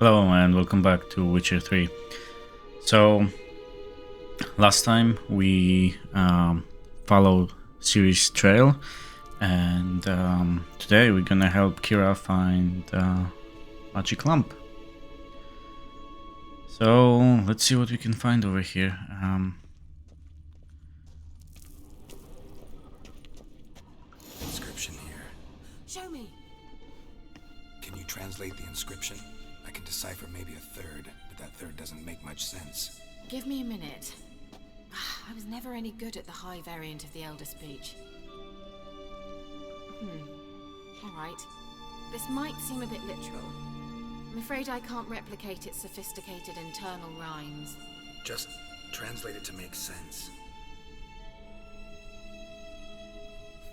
Hello and welcome back to Witcher 3. So, last time we followed Ciri's trail, and today we're gonna help Kira find magic lamp. So, let's see what we can find over here. Inscription here. Show me. Can you translate the inscription? I can decipher maybe a third, but that third doesn't make much sense. Give me a minute. I was never any good at the high variant of the Elder Speech. Alright. This might seem a bit literal. I'm afraid I can't replicate its sophisticated internal rhymes. Just translate it to make sense.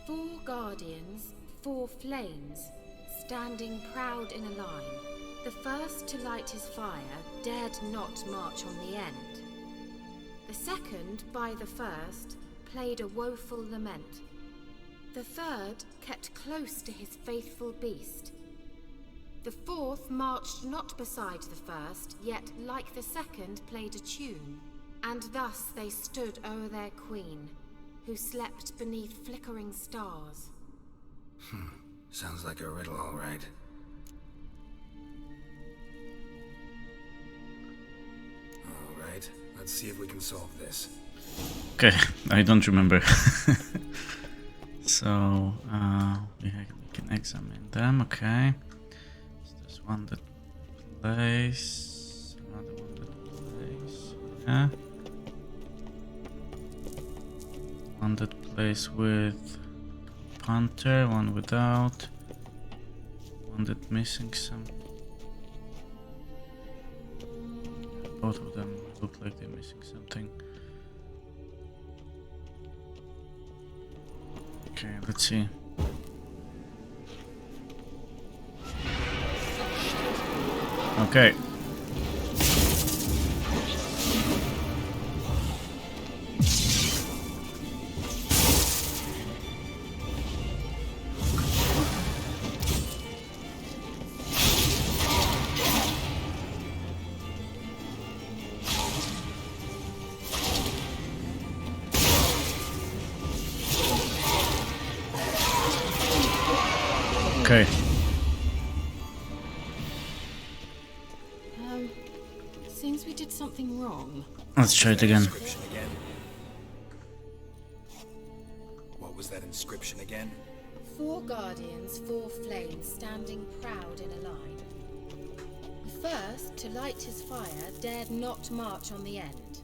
4 guardians, 4 flames, standing proud in a line. The first to light his fire dared not march on the end. The second, by the first, played a woeful lament. The third kept close to his faithful beast. The fourth marched not beside the first, yet like the second played a tune. And thus they stood o'er their queen, who slept beneath flickering stars. Sounds like a riddle, all right. All right, let's see if we can solve this. Okay, I don't remember. So, we can examine them, okay. So there's one that plays, another one that plays, yeah. One that plays with Panther, one without, one that missing some. Both of them look like they're missing something. Okay, let's see. Okay. Okay. Seems we did something wrong. Let's try it again. Inscription again. What was that inscription again? 4 guardians, 4 flames, standing proud in a line. The first, to light his fire, dared not march on the end.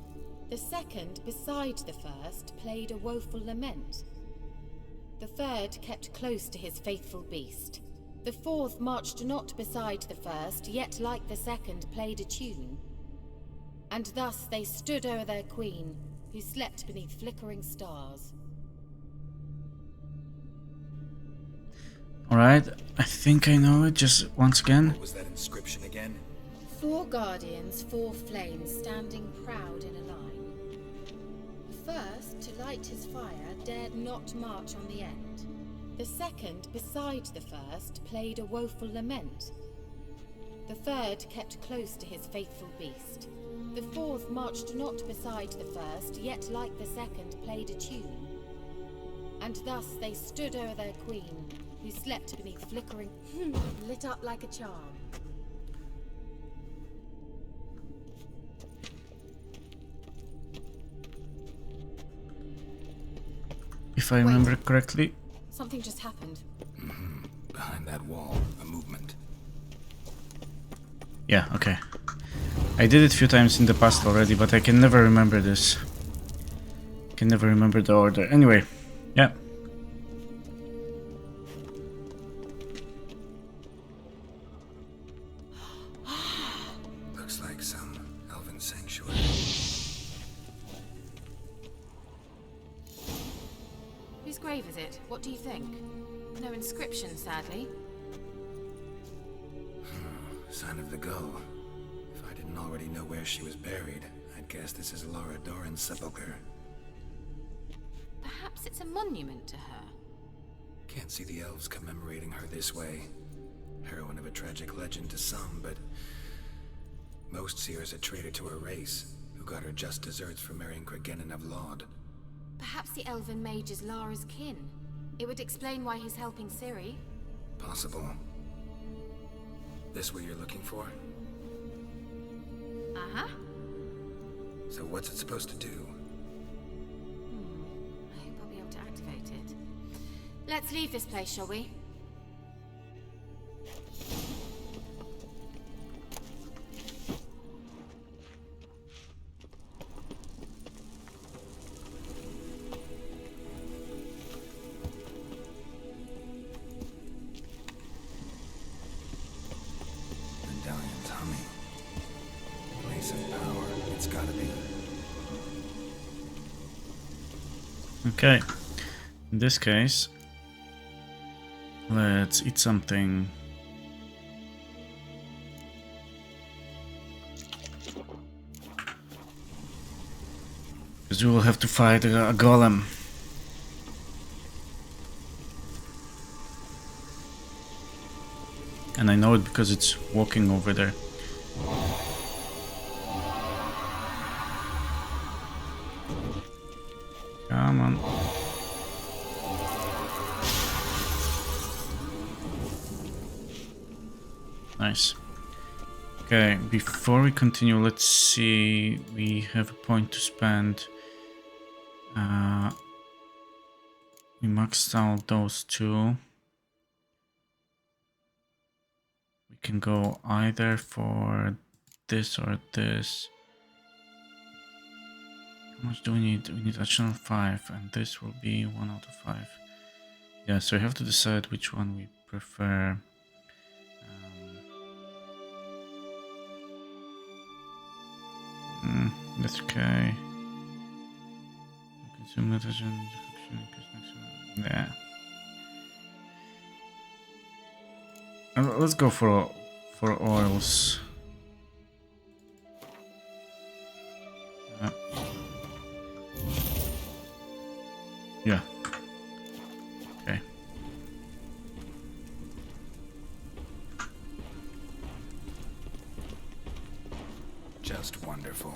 The second, beside the first, played a woeful lament. The third kept close to his faithful beast. The fourth marched not beside the first, yet like the second played a tune. And thus they stood o'er their queen, who slept beneath flickering stars. Alright, I think I know it, just once again. What was that inscription again? 4 guardians, 4 flames, standing proud in a line. The first, to light his fire, dared not march on the end. The second, beside the first, played a woeful lament. The third kept close to his faithful beast. The fourth marched not beside the first, yet like the second played a tune. And thus they stood o'er their queen, who slept beneath flickering, lit up like a charm. If I remember correctly. Something just happened. Behind that wall, a movement. Yeah, okay. I did it a few times in the past already, but I can never remember this. Can never remember the order. Anyway, yeah. Looks like some elven sanctuary. Whose grave is it? What do you think? No inscription, sadly. Sign of the gull. If I didn't already know where she was buried, I'd guess this is Laura Doran's sepulcher. Perhaps it's a monument to her. Can't see the elves commemorating her this way. Heroine of a tragic legend to some, but Most seers are traitor to her race, who got her just desserts for marrying Cregennan of Laud. Perhaps the elven mage is Lara's kin. It would explain why he's helping Ciri. Possible. This what you're looking for? Uh-huh. So what's it supposed to do? I hope I'll be able to activate it. Let's leave this place, shall we? Medallion's humming. Place of power. It's gotta be. Okay. In this case, let's eat something. Because we will have to fight a golem. And I know it because it's walking over there. Come on. Nice. Okay, before we continue, let's see. We have a point to spend. We maxed out those two. We can go either for this or this. How much do we need? We need additional 5, and this will be 1 out of 5. Yeah, so we have to decide which one we prefer. That's okay. Consume nitrogen. Yeah. Let's go for oils. Yeah. Okay. Just wonderful.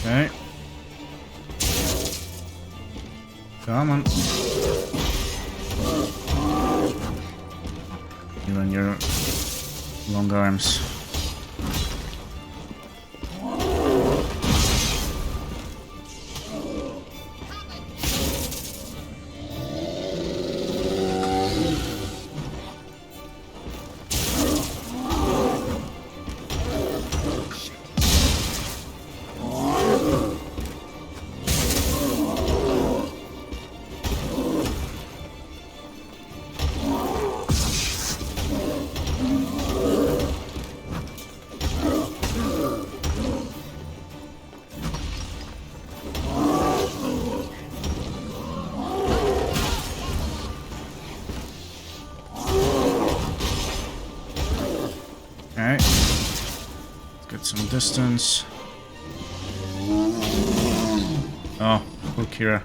Okay. Come on. You and your long arms. Alright. Let's get some distance. Oh, poor Kira.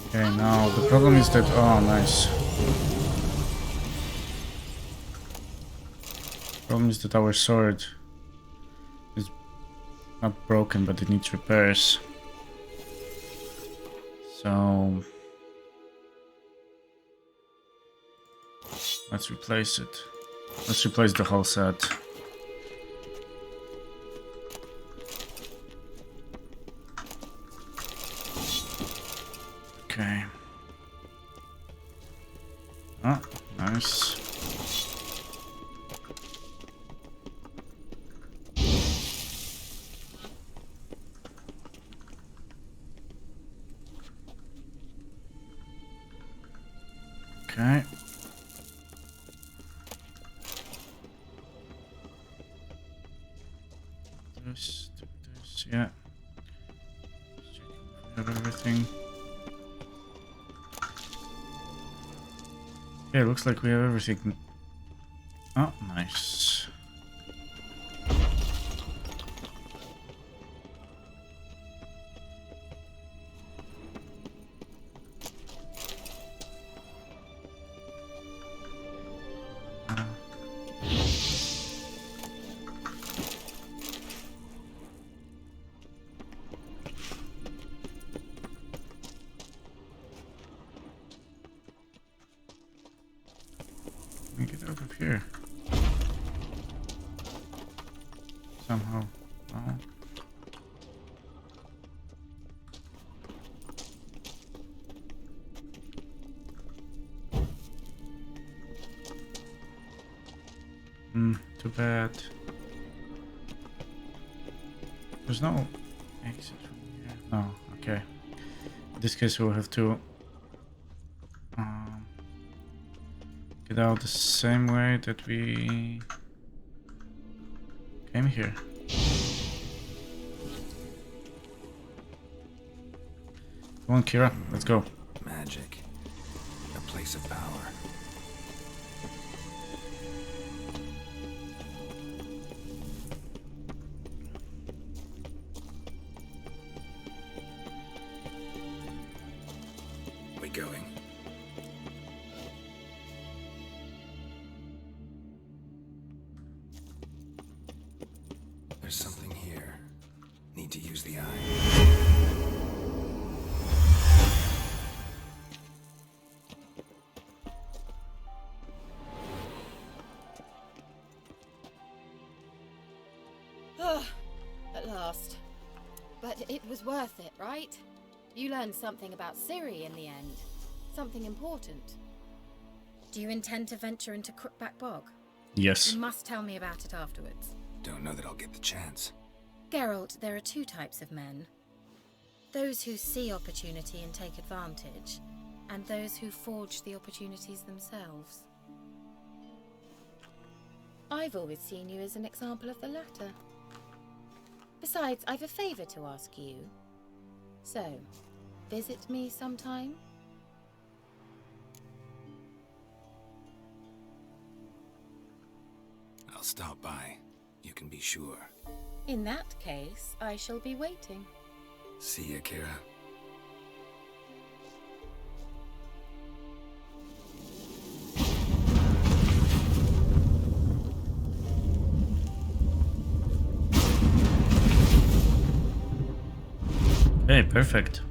Okay, now the problem is that... Oh, nice. problem is that our sword is not broken, but it needs repairs. So let's replace it. Let's replace the whole set. Okay. Oh, nice. Okay. This, yeah. Just checking if we have everything. Okay, looks like we have everything. Oh, nice. Let me get out of here. Somehow. Oh. Too bad. There's no exit from here. No, okay. In this case, we'll have to get out the same way that we came here. Come on, Kira, let's go. Magic. A place of power. We going? There's something here. Need to use the eye. At last. But it was worth it, right? You learned something about Ciri in the end. Something important. Do you intend to venture into Crookback Bog? Yes. You must tell me about it afterwards. Don't know that I'll get the chance. Geralt, there are two types of men. Those who see opportunity and take advantage, and those who forge the opportunities themselves. I've always seen you as an example of the latter. Besides, I've a favor to ask you. So, visit me sometime? I'll stop by. You can be sure. In that case, I shall be waiting. See ya, Kira. Hey, perfect.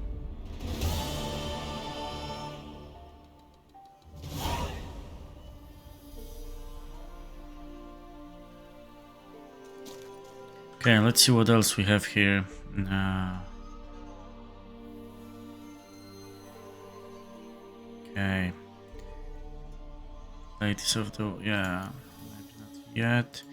Okay, let's see what else we have here. Okay. Ladies of the... yeah, maybe not yet.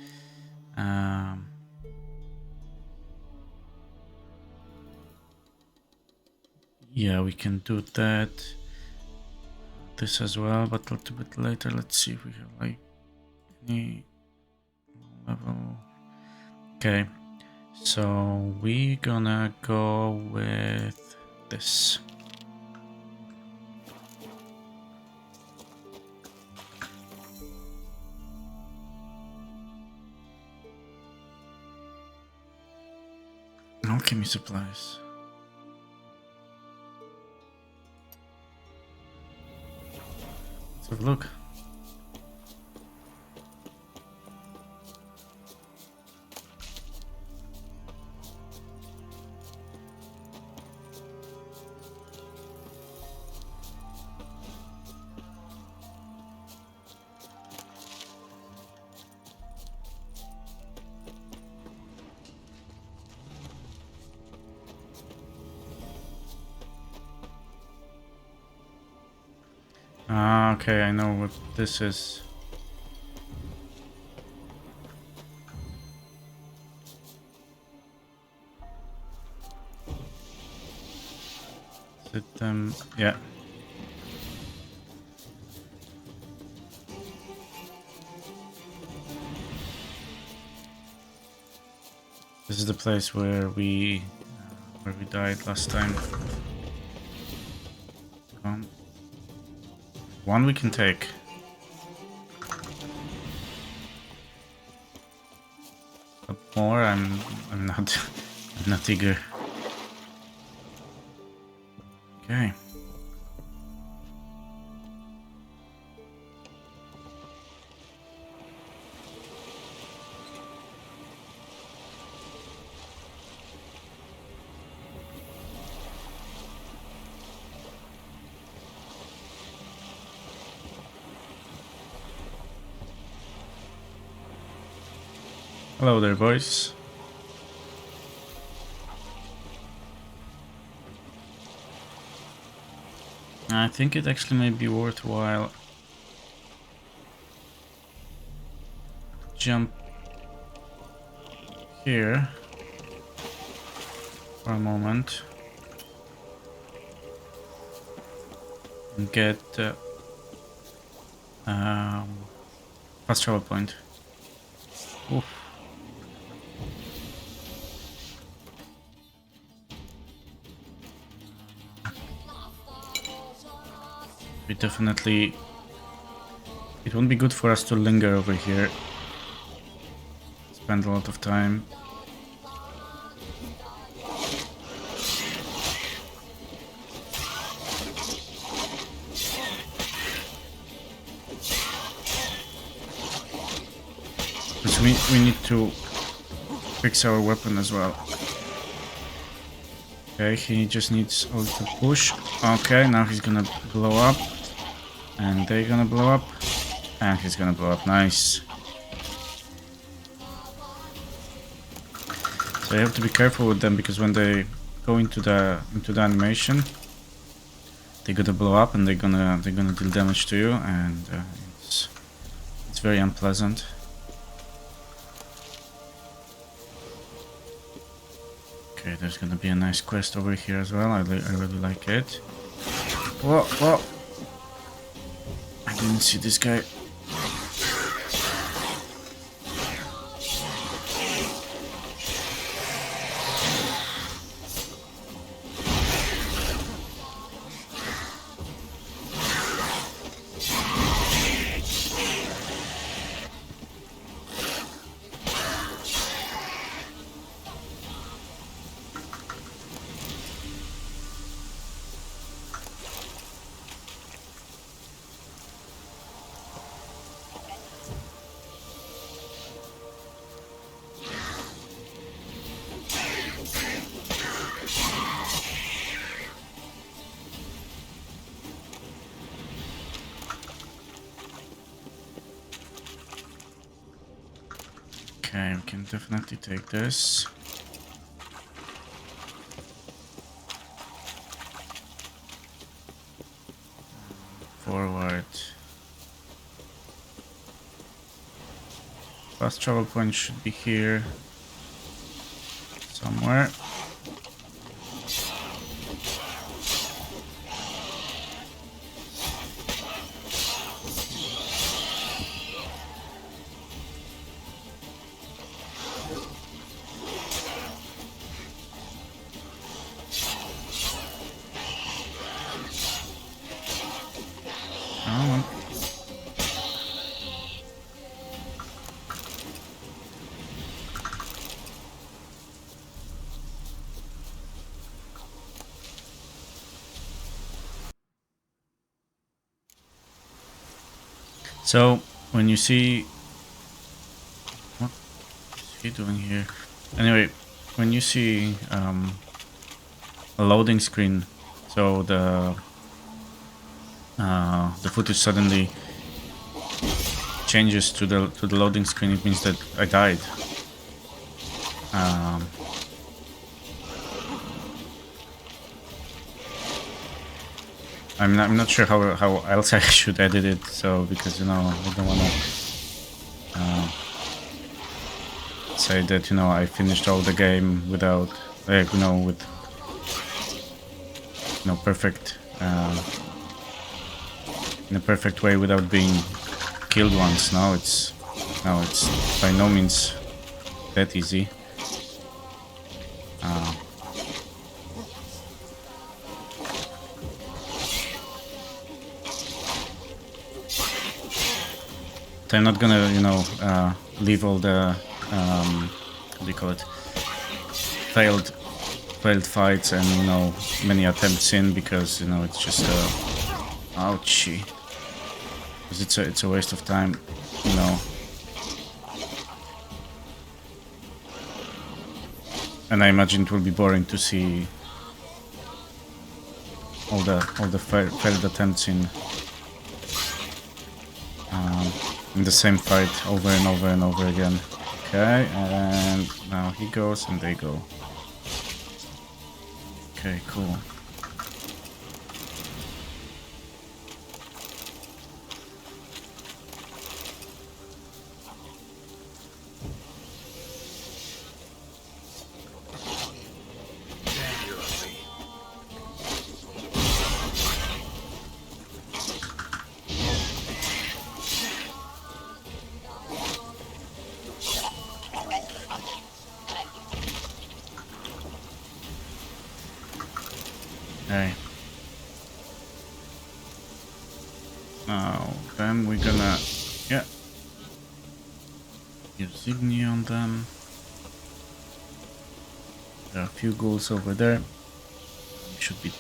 Yeah, we can do that. This as well, but a little bit later. Let's see if we have like any level. Okay, so we're gonna go with this. Alchemy supplies. Let's have a look. Ah, okay, I know what this is. Is it them? Yeah. This is the place where we died last time. One we can take. But more, I'm not I'm not eager. Okay. Hello there, boys. I think it actually may be worthwhile jump here for a moment and get fast travel point. Oof. We definitely... It won't be good for us to linger over here. Spend a lot of time. Because we need to fix our weapon as well. Okay, he just needs a little push. Okay, now he's gonna blow up. And they're gonna blow up. And he's gonna blow up. Nice. So you have to be careful with them, because when they go into the animation, they're gonna blow up and they're gonna deal damage to you, and it's very unpleasant. Okay, there's gonna be a nice quest over here as well. I really like it. Whoa, whoa! I didn't see this guy. Okay, we can definitely take this. Forward. Fast travel point should be here somewhere. So when you see, what is he doing here? Anyway, when you see a loading screen, so the footage suddenly changes to the loading screen, it means that I died. I'm not sure how else I should edit it. So because I don't wanna say that I finished all the game without with perfect in a perfect way without being killed once. Now it's by no means that easy. I'm not gonna leave all the what do you call it, failed fights and many attempts in, because it's just ouchie, because it's a waste of time, and I imagine it will be boring to see all the failed attempts in the same fight over and over and over again. Okay, and now he goes and they go. Okay, cool. Okay. Now, then we're gonna, use Igni on them. There are a few ghouls over there. We should be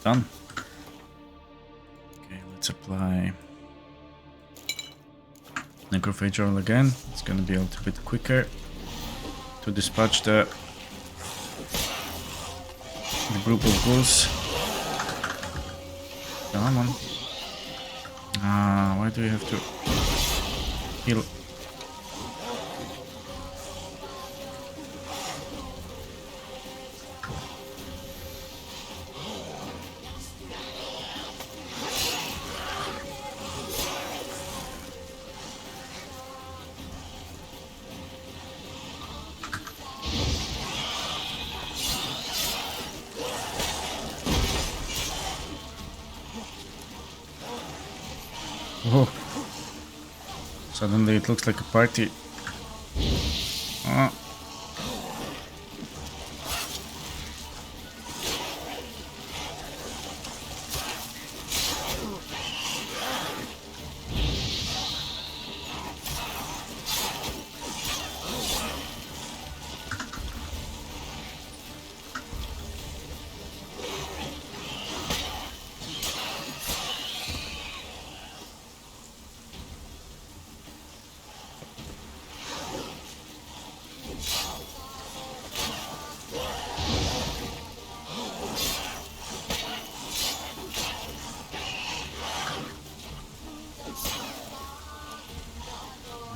done. Okay, let's apply Necrophage Oil again. It's gonna be a little bit quicker to dispatch the group of ghouls. Come on. Why do you have to heal? Oh, suddenly it looks like a party. Oh.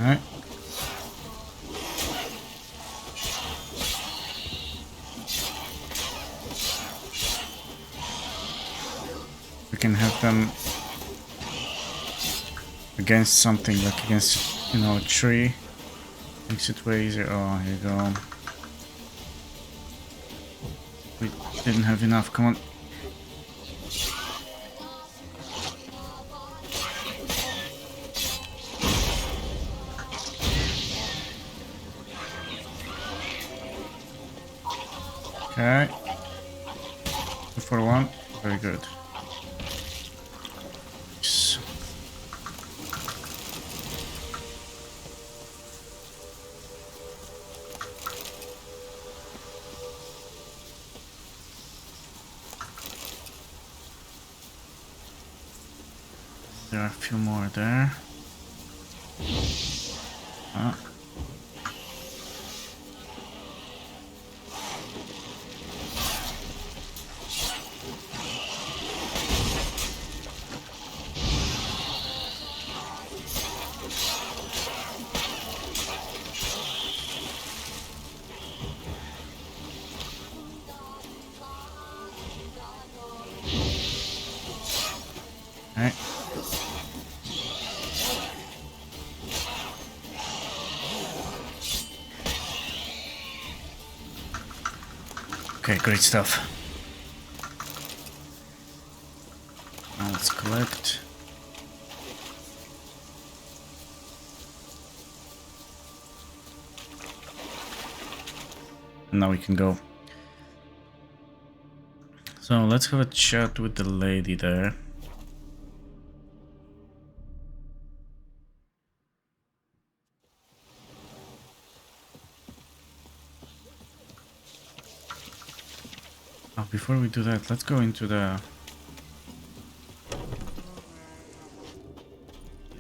Alright. We can have them against something, like against, a tree. Makes it way easier. Oh, here you go. We didn't have enough, come on. Okay. 2 for 1. Very good. Nice. There are a few more there. Alright. Okay, great stuff. Now let's collect. And now we can go. So let's have a chat with the lady there. Oh, before we do that, let's go into the...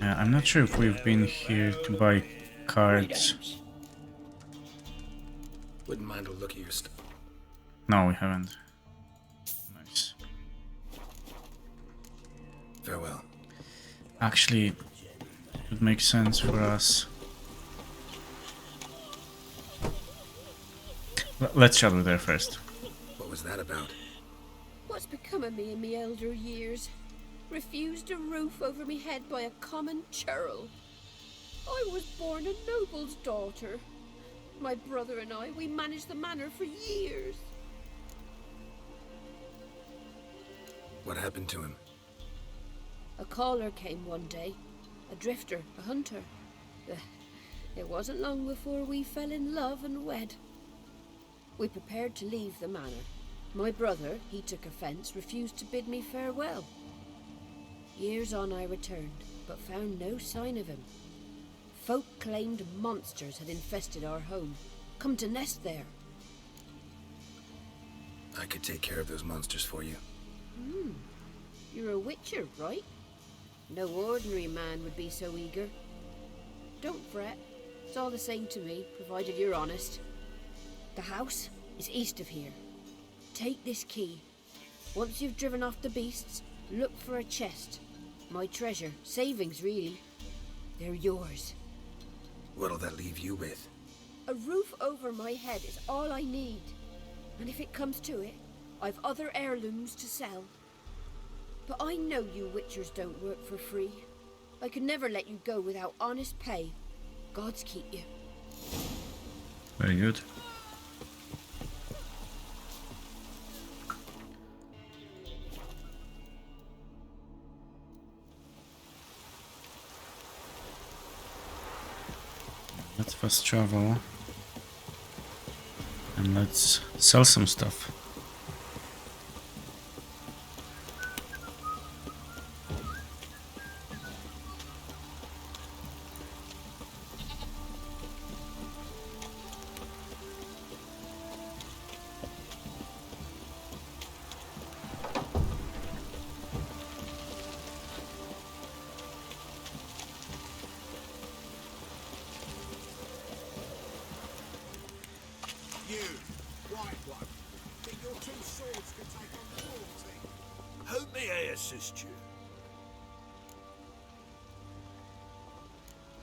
Yeah, I'm not sure if we've been here to buy cards. Wouldn't mind a look at your stuff. No, we haven't. Nice. Farewell. Actually, it would make sense for us. Let's chat with her first. What was that about? What's become of me in me elder years? Refused a roof over me head by a common churl. I was born a noble's daughter. My brother and I, we managed the manor for years. What happened to him? A caller came one day. A drifter, a hunter. It wasn't long before we fell in love and wed. We prepared to leave the manor. My brother, he took offence, refused to bid me farewell. Years on I returned, but found no sign of him. Folk claimed monsters had infested our home, come to nest there. I could take care of those monsters for you. You're a witcher, right? No ordinary man would be so eager. Don't fret, it's all the same to me, provided you're honest. The house is east of here. Take this key. Once you've driven off the beasts, look for a chest. My treasure, savings really. They're yours. What'll that leave you with? A roof over my head is all I need. And if it comes to it, I've other heirlooms to sell. But I know you witchers don't work for free. I could never let you go without honest pay. Gods keep you. Very good. Let's fast travel and let's sell some stuff. You, white one, think your two swords can take on the cruelty? Who may I assist you?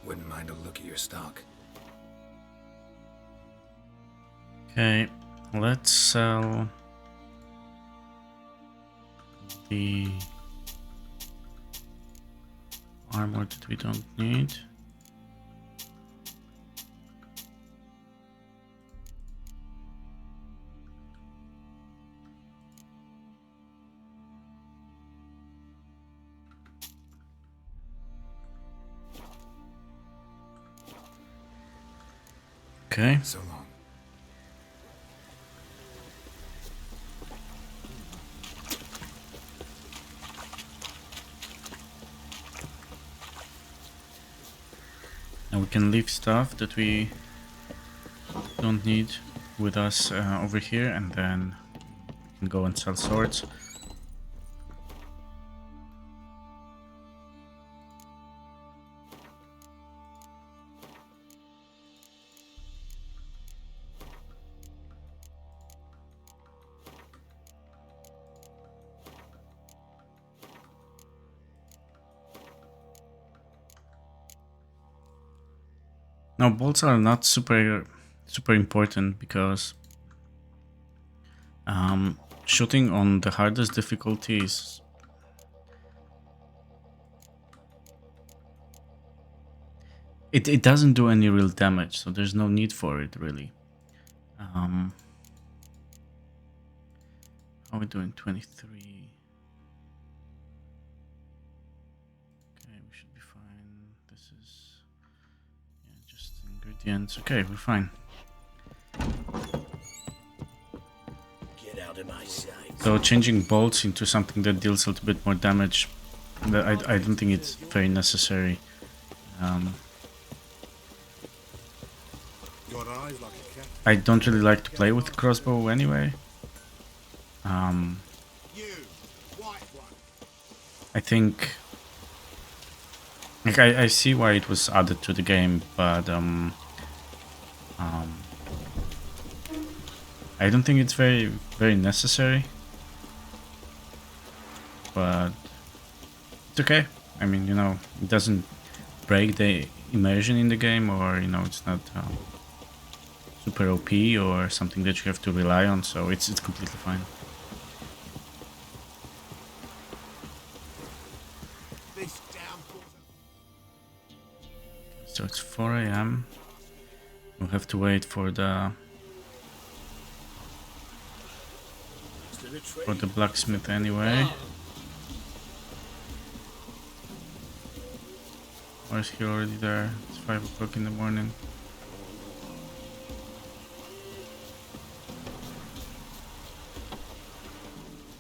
Wouldn't mind a look at your stock. Okay, let's sell the armor that we don't need. Okay. So long. And we can leave stuff that we don't need with us over here, and then we can go and sell swords. Now bolts are not super important because shooting on the hardest difficulty is it doesn't do any real damage, so there's no need for it really. How are we doing? 23. Okay, we should be fine. This is just ingredients. Okay, we're fine. Get out of my sight. So changing bolts into something that deals a little bit more damage, I don't think it's very necessary. Got eyes like a cat. I don't really like to play with crossbow anyway. You, white one. I think, like, I see why it was added to the game, but I don't think it's very necessary. But it's okay. I mean, you know, it doesn't break the immersion in the game, or you know, it's not super OP or something that you have to rely on. So it's completely fine. This damn poison. So it's 4 a.m. We'll have to wait for the blacksmith anyway. Or is he already there? It's 5 o'clock in the morning.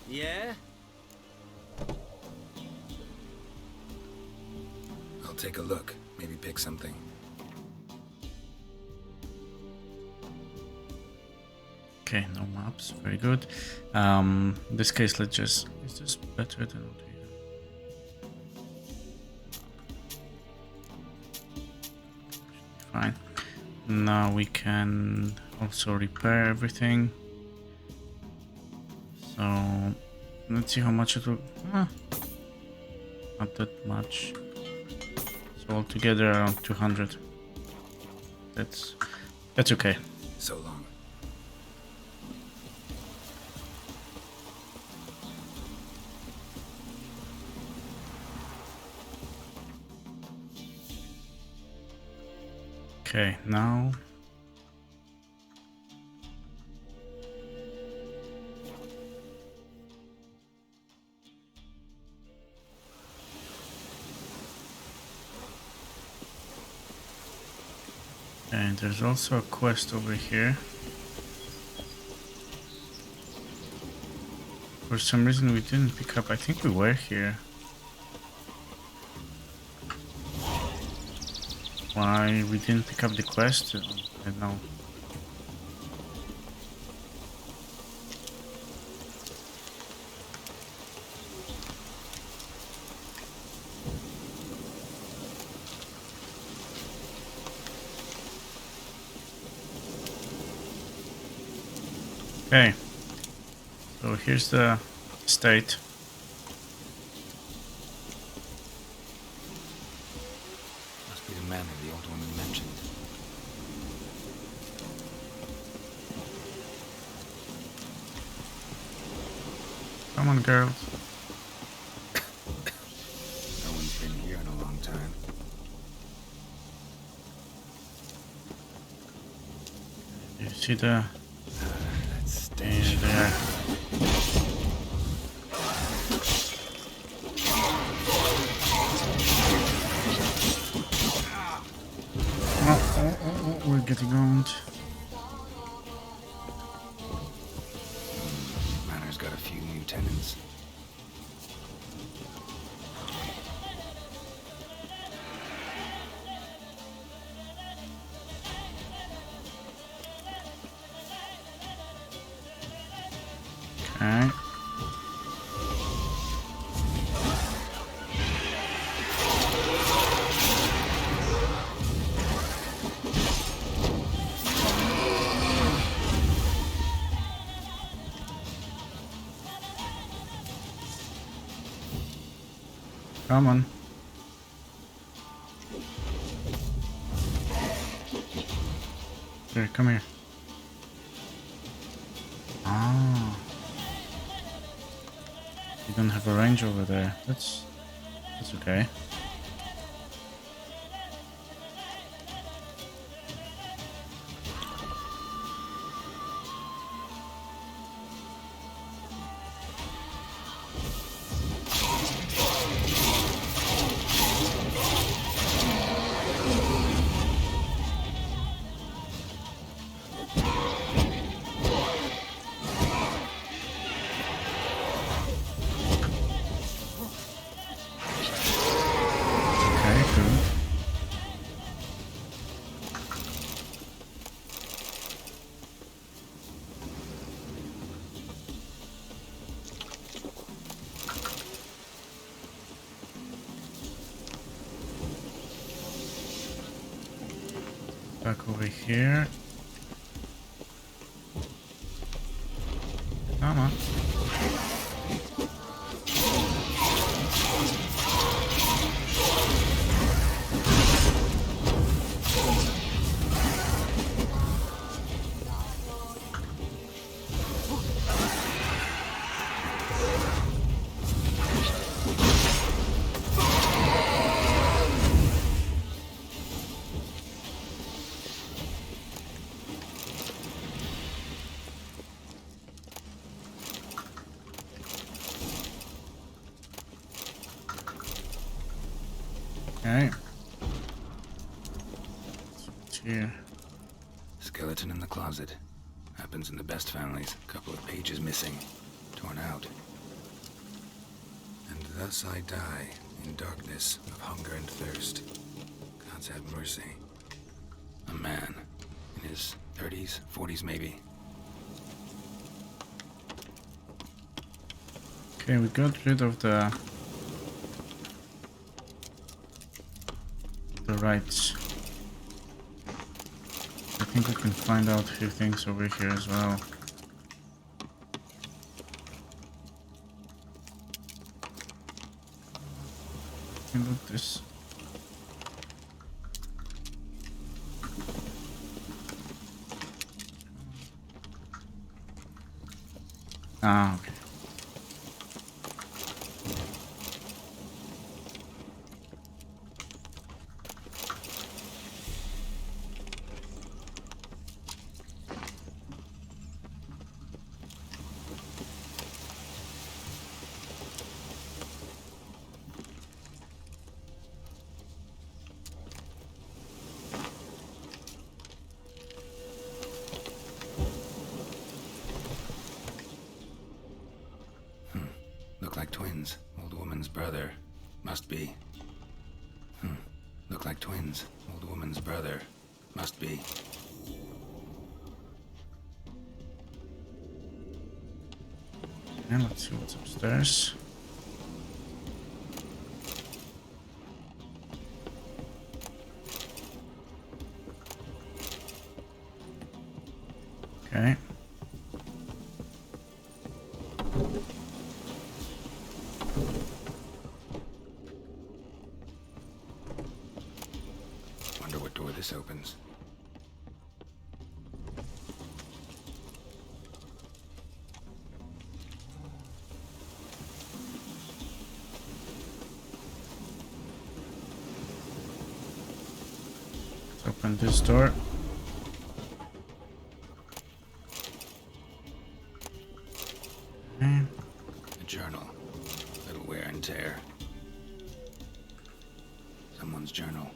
Yeah? I'll take a look. Maybe pick something. Okay, no maps. Very good. In this case, let's just... Is this better than what we have? Fine. Now we can also repair everything. So let's see how much it will. Not that much. So altogether around 200. That's okay. So long. Okay, now and there's also a quest over here. For some reason we didn't pick up. I think we were here. Why we didn't pick up the quest? I don't know. Okay, so here's the state. Must be the manor the old woman mentioned. Come on, girls. No one's been here in a long time. You see the... That stench. there. Oh, we're getting owned. Manor's got a few new tenants. Okay. Come on. Here, come here. Ah. You don't have a range over there. That's okay. Back over here. Come on. Okay. What's here? Skeleton in the closet. Happens in the best families. Couple of pages missing. Torn out. And thus I die, in darkness of hunger and thirst. Gods have mercy. A man. In his 30s, 40s maybe. Okay, we got rid of the rights. I think we can find out a few things over here as well. Can look this. Ah, okay. Look like twins. Old woman's brother. Must be. Look like twins. Old woman's brother. Must be. And let's see what's upstairs. Okay. Wonder what door this opens. Let's open this door. Okay. A journal. Little wear and tear. Someone's journal.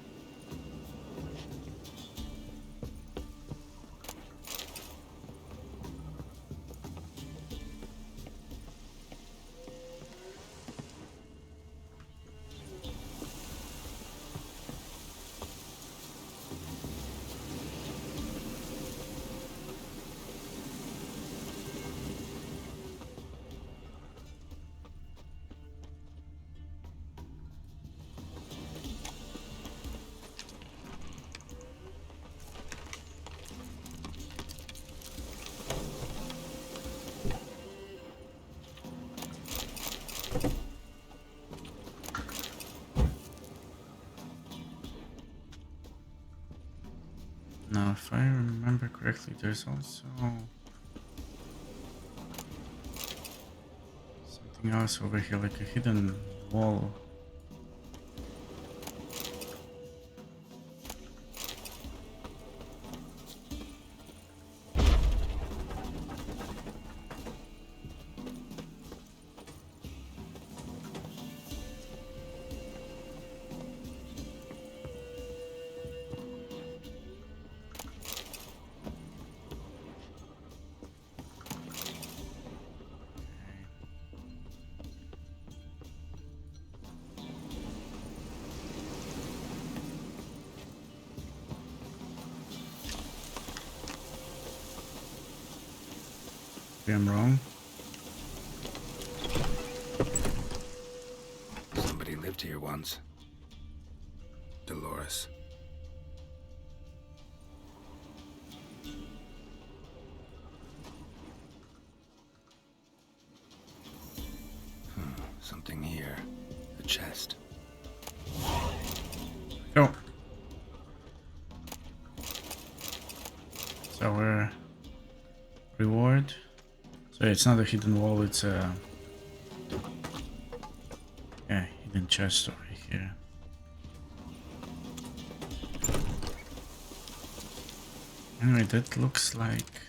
Now, if I remember correctly, there's also something else over here, like a hidden wall. Maybe I'm wrong. Somebody lived here once. Dolores. chest. Go. So our reward. So it's not a hidden wall, it's a hidden chest over here. Anyway, that looks like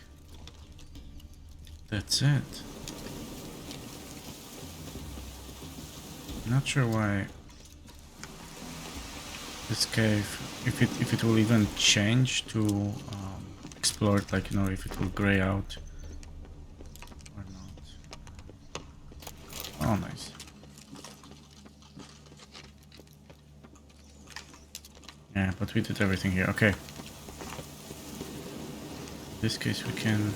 that's it. Not sure why this cave, if it will even change to explore it, like, you know, if it will gray out or not. Oh, nice. Yeah, but we did everything here. Okay. In this case, we can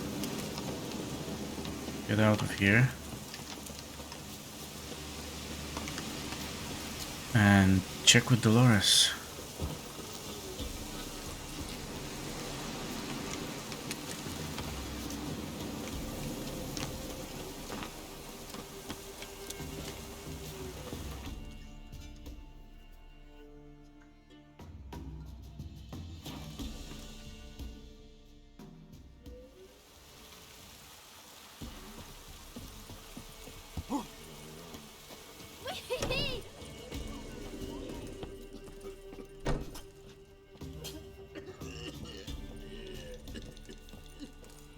get out of here and check with Dolores.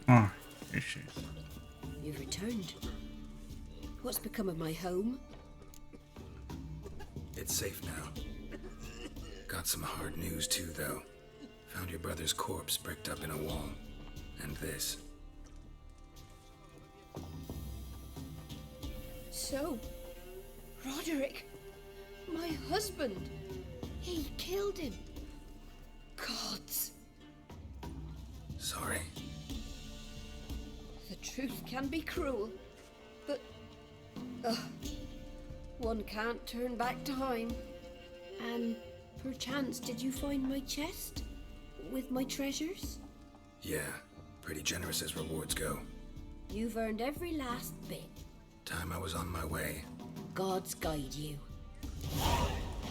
Oh, here she is. You've returned. What's become of my home? It's safe now. Got some hard news too, though. Found your brother's corpse bricked up in a wall. And this. So, Roderick, my husband, he killed him. Gods. Sorry. The truth can be cruel, but one can't turn back time. And perchance, did you find my chest with my treasures? Yeah, pretty generous as rewards go. You've earned every last bit. Time I was on my way. Gods guide you.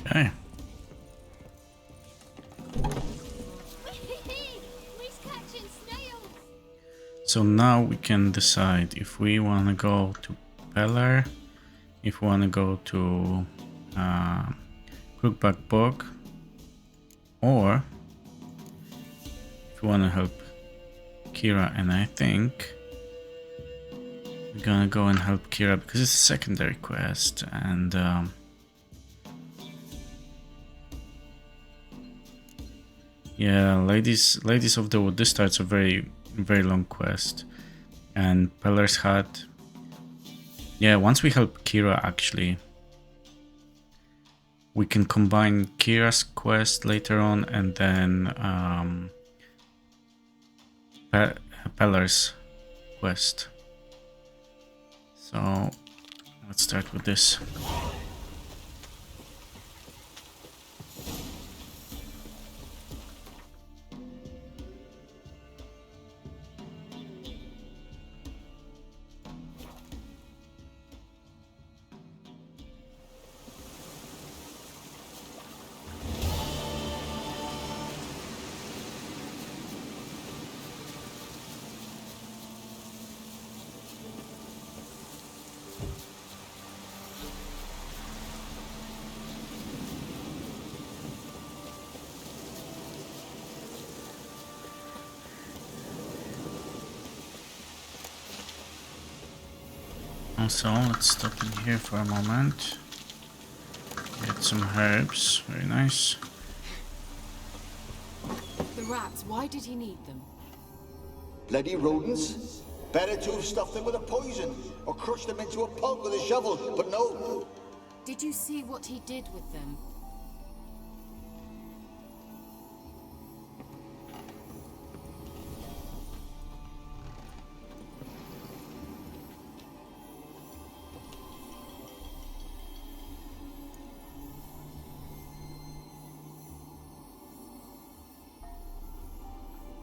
Okay. We's catching snails. So now we can decide if we want to go to Pellar, if we want to go to Crookback Bog, or if we want to help Kira. And I think we're gonna go and help Kira because it's a secondary quest, and yeah, ladies of the wood. This starts a very long quest, and Pellar's Hut. Yeah, once we help Kira, actually, we can combine Kira's quest later on, and then Pellar's quest. So let's start with this. Also, let's stop in here for a moment. Get some herbs, very nice. The rats, why did he need them? Bloody rodents. Better to have stuffed them with a poison or crushed them into a pulp with a shovel, but no. Did you see what he did with them?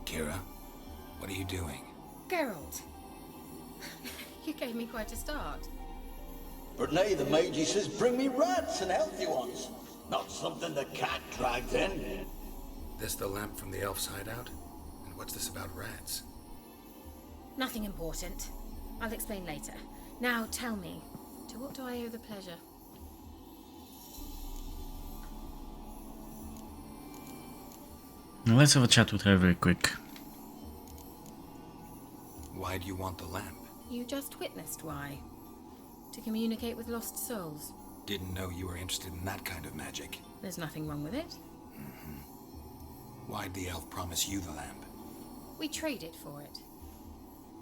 Kira, what are you doing? Geralt, you gave me quite a start. But nay, the mage, he says, bring me rats and healthy ones. Not something the cat dragged in. This the lamp from the elf's hideout? And what's this about rats? Nothing important. I'll explain later. Now tell me, to what do I owe the pleasure? Let's have a chat with her very quick. Why do you want the lamp? You just witnessed why. To communicate with lost souls. Didn't know you were interested in that kind of magic. There's nothing wrong with it. Why'd the elf promise you the lamp? We traded for it.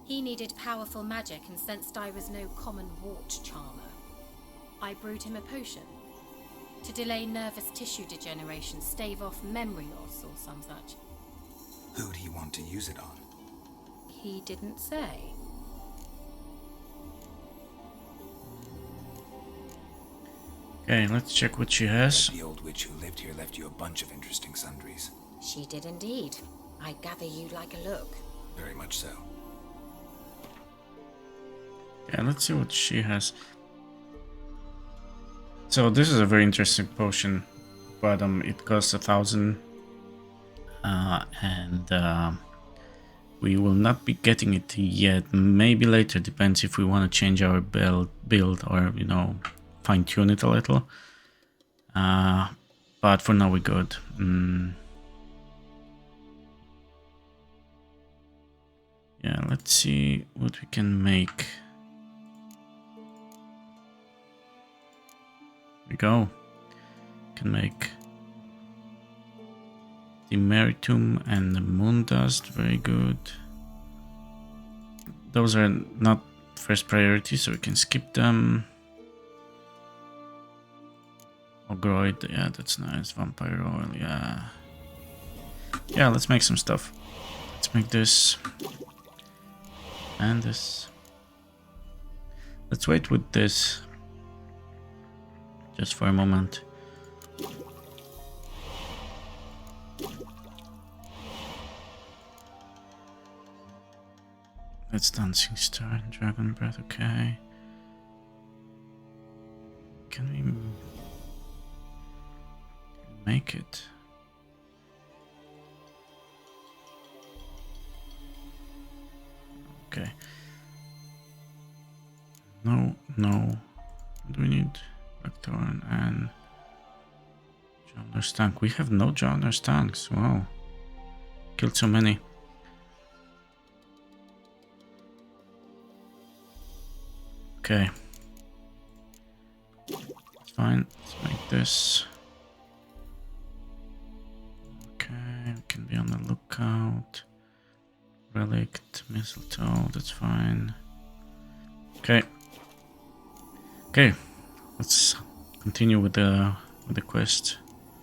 He needed powerful magic and sensed I was no common wart charmer. I brewed him a potion. To delay nervous tissue degeneration, stave off memory loss or some such. Who'd he want to use it on? He didn't say. Okay, let's check what she has. The old witch who lived here left you a bunch of interesting sundries. She did indeed. I gather you'd like a look. Very much so. Yeah, let's see what she has. So this is a very interesting potion, but it costs 1,000, and we will not be getting it yet. Maybe later, depends if we want to change our build or, you know, fine tune it a little. But for now we're good. Yeah, let's see what we can make. Here we go. Can make the Meritum and the Moon Dust. Very good. Those are not first priority, so we can skip them. Ogroid, yeah, that's nice. Vampire oil, yeah. Yeah, let's make some stuff. Let's make this. And this. Let's wait with this. Just for a moment. That's Dancing Star and Dragon Breath, okay. Can we make it? Okay. No. Do we need Blackthorn and Joner's tank? We have no Joner's tanks. Wow. Killed so many. Okay. It's fine. Let's make this. Okay, we can be on the lookout. Relict, mistletoe, that's fine. Okay. Okay. Let's continue with the quest.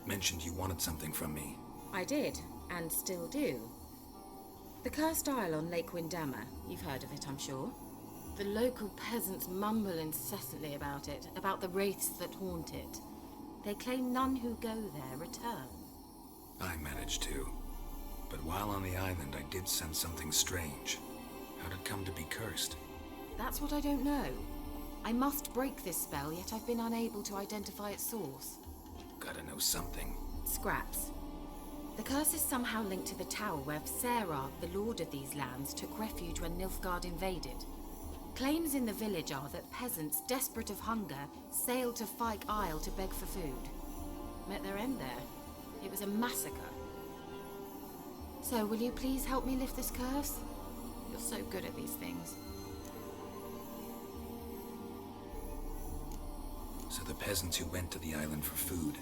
Mentioned you wanted something from me. I did, and still do. The Cursed Isle on Lake Windammer. You've heard of it, I'm sure. The local peasants mumble incessantly about it, about the wraiths that haunt it. They claim none who go there return. I managed to. But while on the island, I did sense something strange. How'd it come to be cursed? That's what I don't know. I must break this spell, yet I've been unable to identify its source. Gotta know something. Scraps. The curse is somehow linked to the tower where Sarah, the lord of these lands, took refuge when Nilfgaard invaded. Claims in the village are that peasants, desperate of hunger, sailed to Fyke Isle to beg for food. Met their end there. It was a massacre. So, will you please help me lift this curse? You're so good at these things. So the peasants who went to the island for food,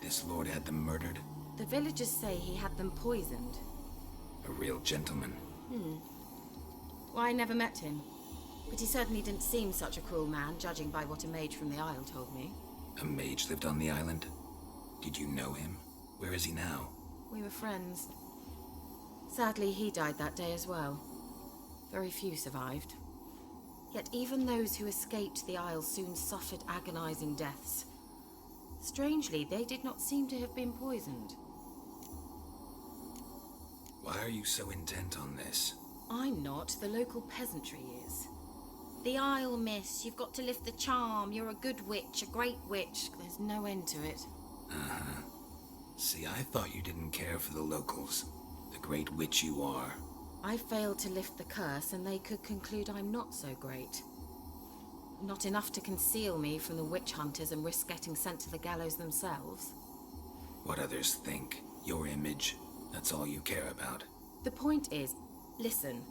this lord had them murdered? The villagers say he had them poisoned. A real gentleman. Well, I never met him. But he certainly didn't seem such a cruel man, judging by what a mage from the Isle told me. A mage lived on the island? Did you know him? Where is he now? We were friends. Sadly, he died that day as well. Very few survived. Yet even those who escaped the Isle soon suffered agonizing deaths. Strangely, they did not seem to have been poisoned. Why are you so intent on this? I'm not, the local peasantry is. The Isle, miss. You've got to lift the charm. You're a good witch, a great witch. There's no end to it. Uh-huh. See, I thought you didn't care for the locals. The great witch you are. I failed to lift the curse, and they could conclude I'm not so great. Not enough to conceal me from the witch hunters and risk getting sent to the gallows themselves. What others think, your image, that's all you care about. The point is, listen,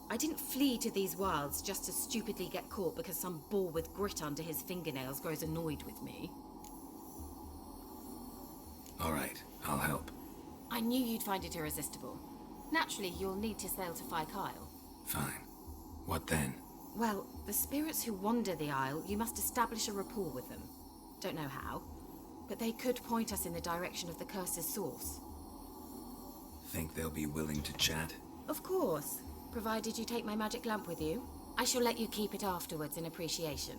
I didn't flee to these wilds just to stupidly get caught because some boar with grit under his fingernails grows annoyed with me. All right, I'll help. I knew you'd find it irresistible. Naturally, you'll need to sail to Fyke Isle. Fine. What then? Well, the spirits who wander the Isle, you must establish a rapport with them. Don't know how, but they could point us in the direction of the curse's source. Think they'll be willing to chat? Of course, provided you take my magic lamp with you. I shall let you keep it afterwards in appreciation.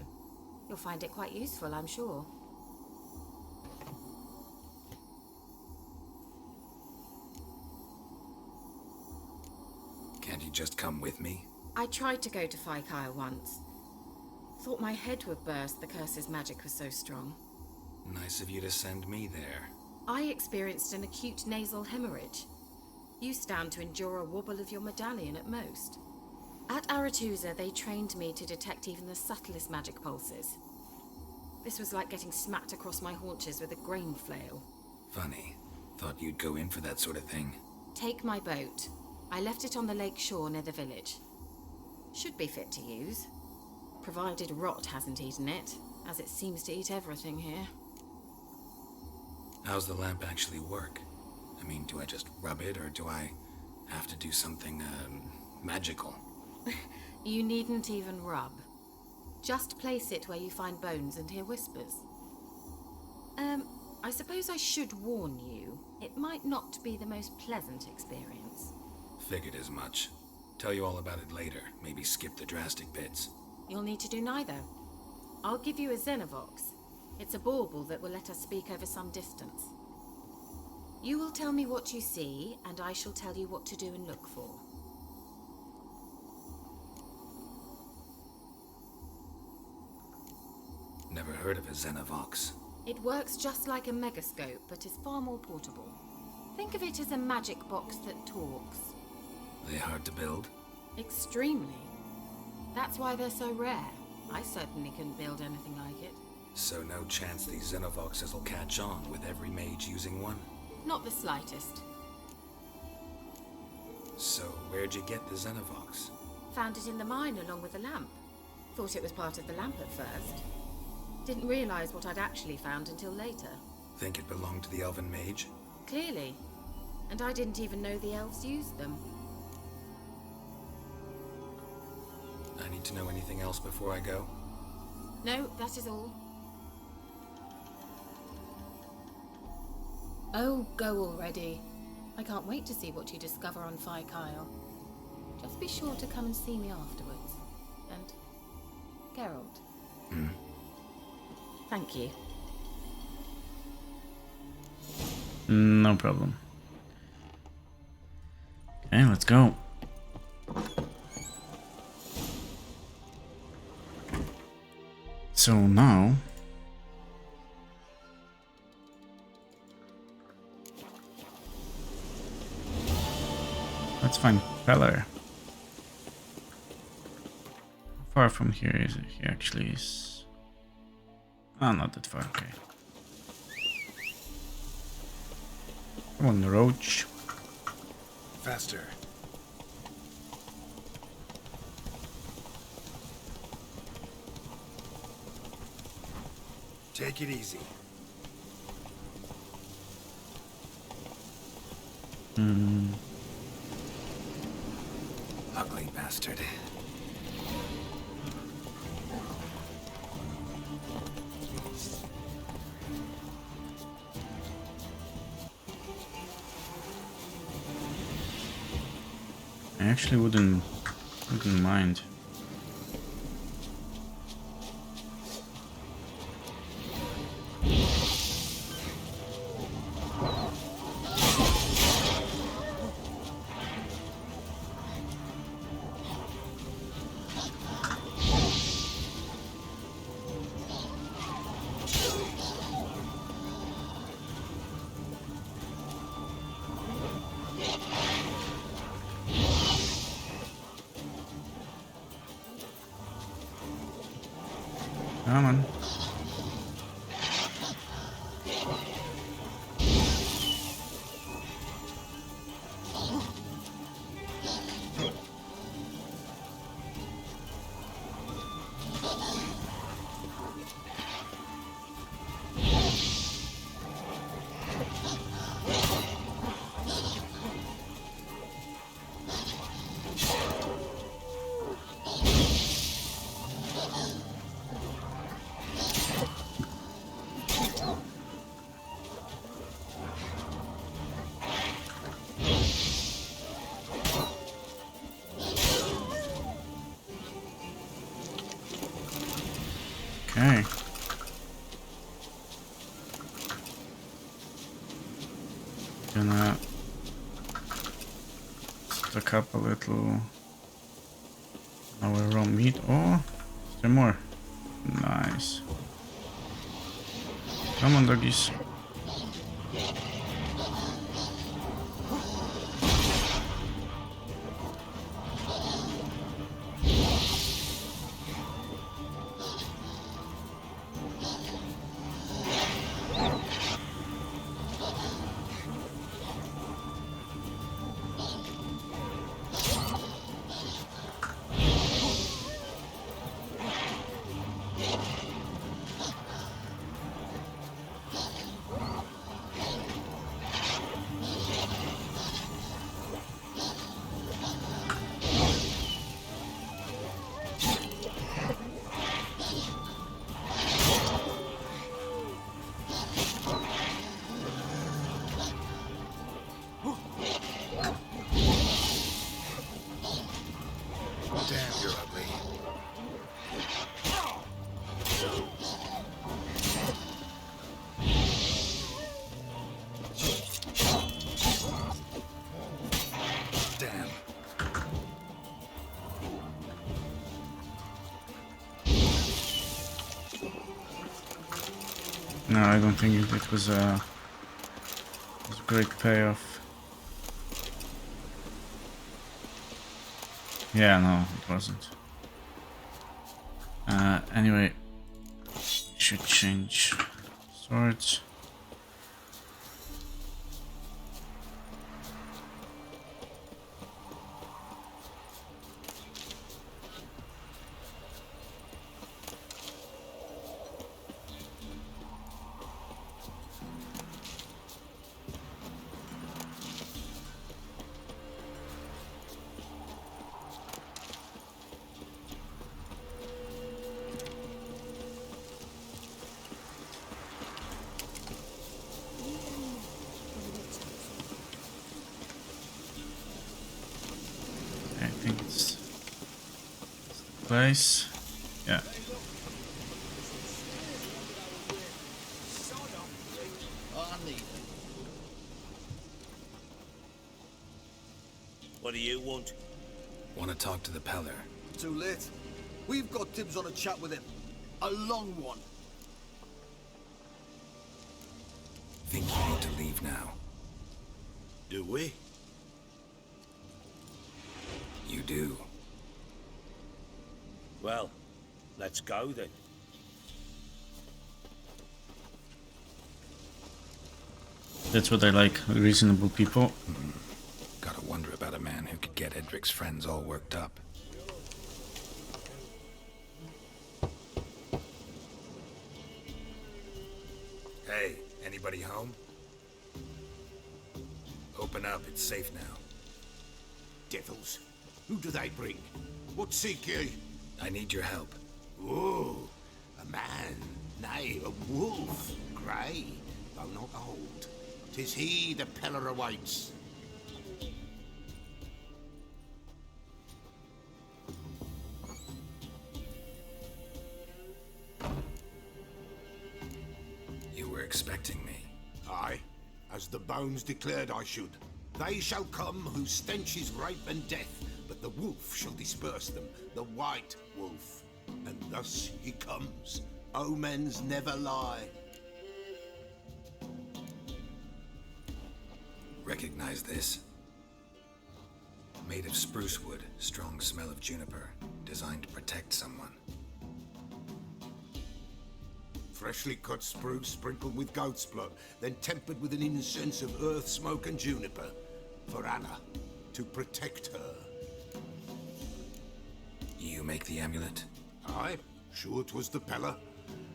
You'll find it quite useful, I'm sure. Can't you just come with me? I tried to go to Fyke Isle once. Thought my head would burst, the curse's magic was so strong. Nice of you to send me there. I experienced an acute nasal hemorrhage. You stand to endure a wobble of your medallion at most. At Aretusa, they trained me to detect even the subtlest magic pulses. This was like getting smacked across my haunches with a grain flail. Funny. Thought you'd go in for that sort of thing. Take my boat. I left it on the lake shore near the village. Should be fit to use. Provided rot hasn't eaten it, as it seems to eat everything here. How's the lamp actually work? I mean, do I just rub it, or do I have to do something, magical? You needn't even rub. Just place it where you find bones and hear whispers. I suppose I should warn you, it might not be the most pleasant experience. Figured as much. Tell you all about it later, maybe skip the drastic bits. You'll need to do neither. I'll give you a Xenovox. It's a bauble that will let us speak over some distance. You will tell me what you see, and I shall tell you what to do and look for. Never heard of a Xenovox. It works just like a megascope, but is far more portable. Think of it as a magic box that talks. They hard to build? Extremely. That's why they're so rare. I certainly couldn't build anything like it. So no chance these Xenovoxes will catch on with every mage using one? Not the slightest. So where'd you get the Xenovox? Found it in the mine along with the lamp. Thought it was part of the lamp at first. Didn't realize what I'd actually found until later. Think it belonged to the elven mage? Clearly. And I didn't even know the elves used them. I need to know anything else before I go? No, that is all. Oh, go already. I can't wait to see what you discover on Fyke Isle. Just be sure to come and see me afterwards. And Geralt. Thank you. No problem. Okay, let's go. So now let's find Feller. How far from here is it? He actually is. Oh, not that far. Okay. Come on, Roach. Faster. Take it easy. Ugly bastard. I actually wouldn't mind. Come on. Okay. Gonna stock up a little our raw meat. Oh, is there more? Nice. Come on, doggies. Damn, you're ugly. Damn. No, I don't think it was a great payoff. Yeah, no, it wasn't. Anyway, should change swords. I think it's the place. Yeah. What do you want? Want to talk to the Peller? Too late. We've got dibs on a chat with him. A long one. Think you need to leave now? Do we? You do. Well, let's go then. That's what I like, reasonable people. Gotta wonder about a man who could get Edric's friends all worked up. Hey, anybody home? Open up, it's safe now. Devils. Who do they bring? What seek ye? I need your help. Oh, a man, nay, a wolf, grey, though not old. 'Tis he the Peller awaits. You were expecting me. Aye, as the bones declared I should. They shall come whose stench is rape and death, but the wolf shall disperse them, the white wolf. And thus he comes. Omens never lie. Recognize this? Made of spruce wood, strong smell of juniper, designed to protect someone. Freshly cut spruce sprinkled with goat's blood, then tempered with an incense of earth, smoke, and juniper. For Anna, to protect her. You make the amulet? Aye, sure 'twas the Pella.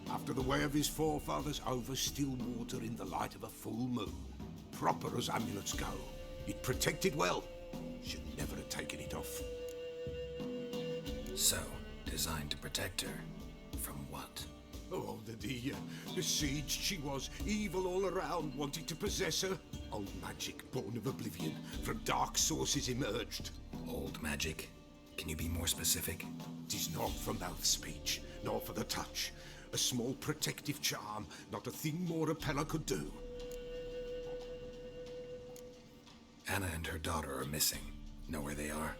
After the way of his forefathers, over still water in the light of a full moon. Proper as amulets go. It protected well. Should never have taken it off. So, designed to protect her. From what? Oh, the besieged she was, evil all around, wanting to possess her. Old magic, born of oblivion, from dark sources emerged. Old magic? Can you be more specific? 'Tis not for mouth speech, nor for the touch. A small protective charm, not a thing more a Pella could do. Anna and her daughter are missing. Know where they are?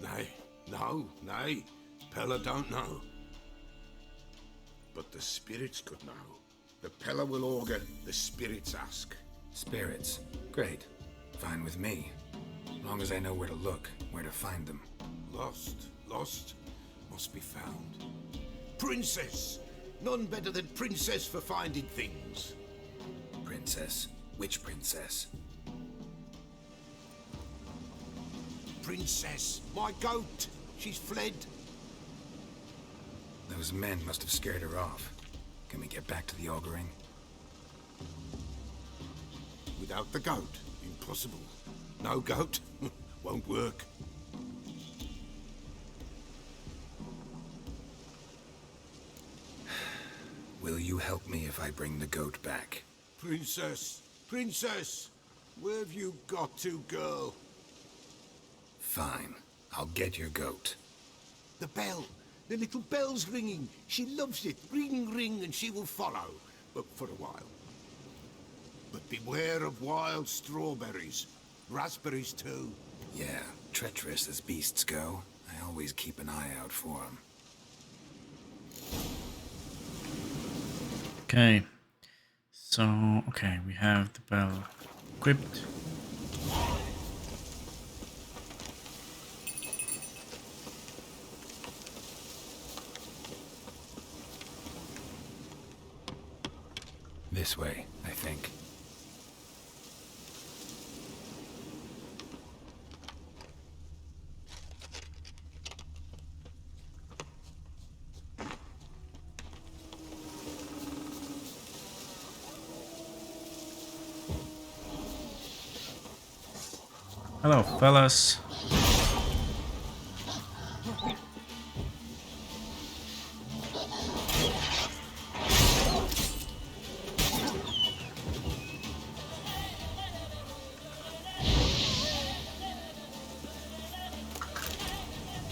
Nay. Pella don't know. But the spirits could know. The Pella will augur, the spirits ask. Spirits? Great. Fine with me. Long as I know where to look, where to find them. Lost, must be found. Princess! None better than Princess for finding things. Princess? Which princess? Princess, my goat! She's fled. Those men must have scared her off. Can we get back to the auguring? Without the goat, impossible. No goat, won't work. Will you help me if I bring the goat back? Princess! Where have you got to, girl? Fine. I'll get your goat. The bell! The little bell's ringing. She loves it. Ring, ring, and she will follow. But for a while. But beware of wild strawberries. Raspberries, too. Yeah, treacherous as beasts go. I always keep an eye out for them. Okay. So, okay, we have the bell equipped. This way, I think. Hello, fellas.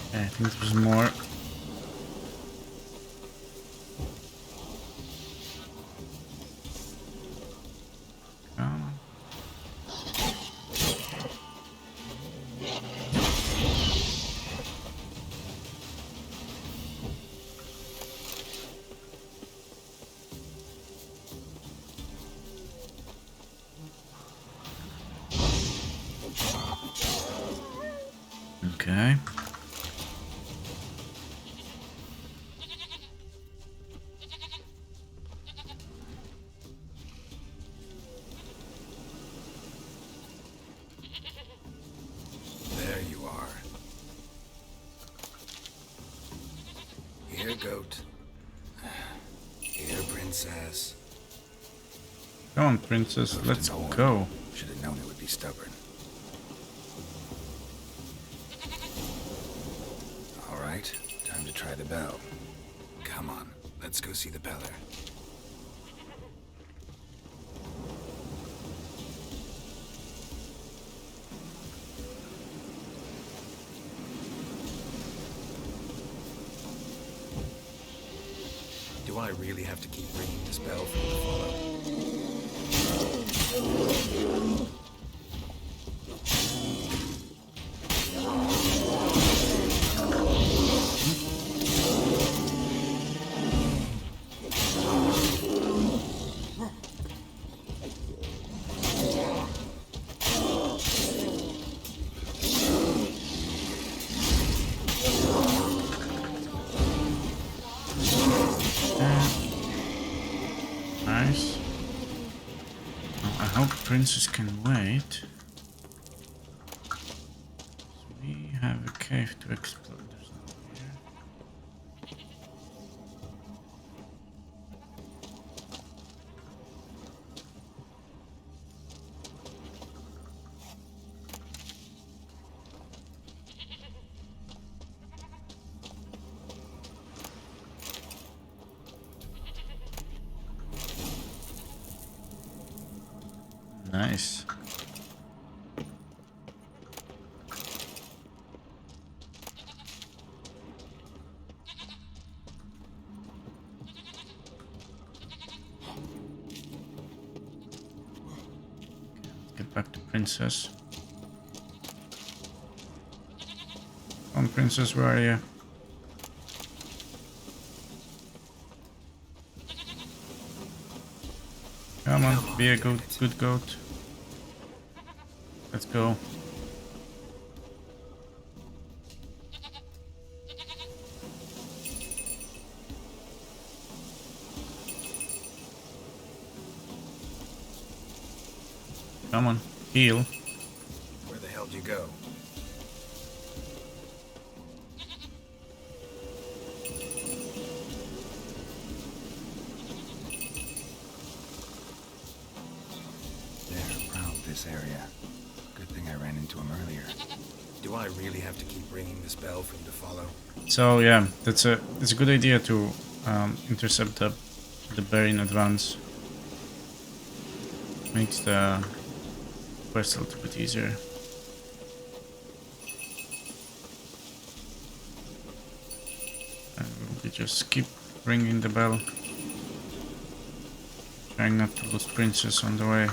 Okay, I think there's more. Okay. There you are. Here, goat. Here, princess. Come on, princess, let's go. Should have known it would be stubborn. All right, time to try the bell. Come on, let's go see the beller. Do I really have to keep ringing this bell for you to follow? hope princess can wait. So we have a cave to explore. There's nothing here. Nice. Get back to princess. Come on, princess, where are you? Come on, be a good goat. Let's go. Come on, heal. Where the hell do you go? They're proud of this area. Good thing I ran into him earlier. Do I really have to keep ringing this bell for him to follow? So yeah, it's a good idea to intercept the bear in advance. Makes the quest a little bit easier. And we just keep ringing the bell. Trying not to lose princess on the way.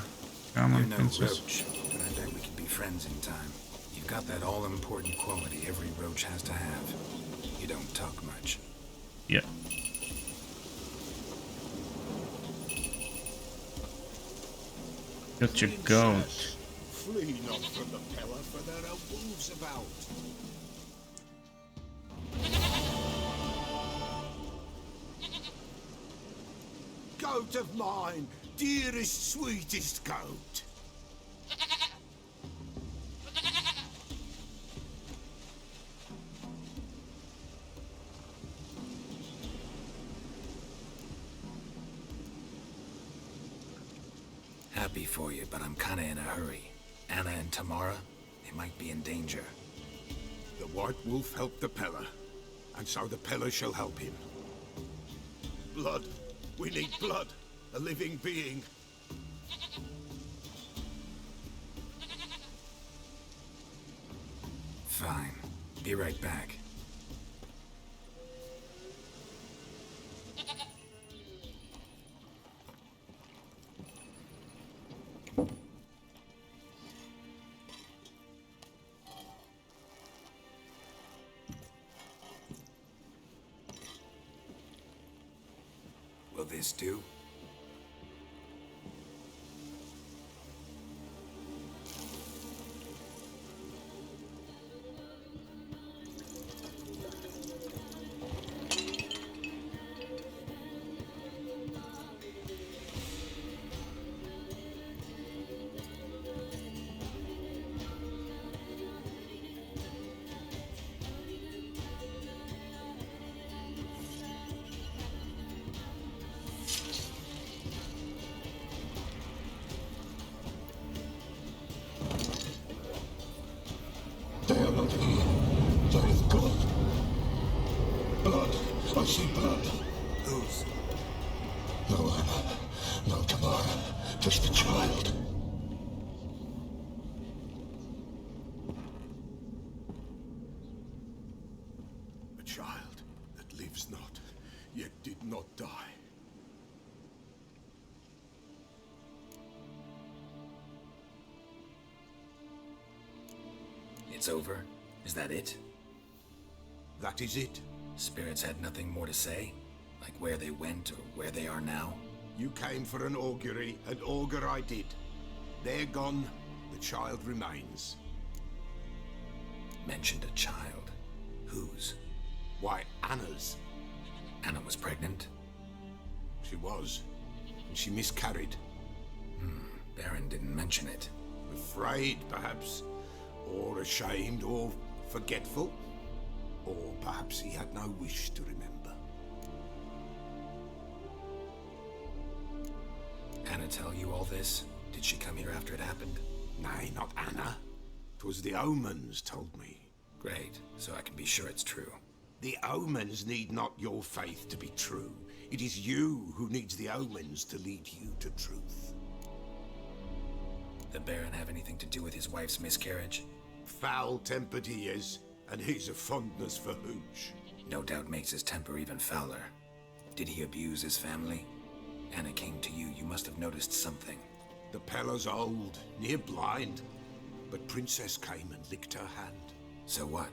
Come on, You're no princess. roach, but I bet we could be friends in time. You've got that all-important quality every roach has to have. You don't talk much. Yeah. Got your goat. Flee not from the pillar, for there are wolves about. Goat of mine, dearest, sweetest goat. Happy for you, but I'm kinda in a hurry. Anna and Tamara, they might be in danger. The White Wolf helped the Peller, and so the Peller shall help him. Blood. We need blood. A living being. Fine. Be right back. Will this do? They are not here. There is blood. Blood. I see blood. Whose? No Anna. No Tamara. Just the child. A child that lives not, yet did not die. It's over? Is that it? That is it. Spirits had nothing more to say? Like where they went or where they are now? You came for an augury, and augur I did. They're gone, the child remains. Mentioned a child. Whose? Why, Anna's. Anna was pregnant? She was, and she miscarried. Baron didn't mention it. Afraid, perhaps, or ashamed, or forgetful, or perhaps he had no wish to remember. Anna tell you all this? Did she come here after it happened? Nay, not Anna. 'Twas the omens told me. Great, so I can be sure it's true. The omens need not your faith to be true. It is you who needs the omens to lead you to truth. The Baron have anything to do with his wife's miscarriage? Foul-tempered he is, and he's a fondness for hooch. No doubt makes his temper even fouler. Did he abuse his family? Anna came to you, you must have noticed something. The Pella's old, near blind, but Princess came and licked her hand. So what?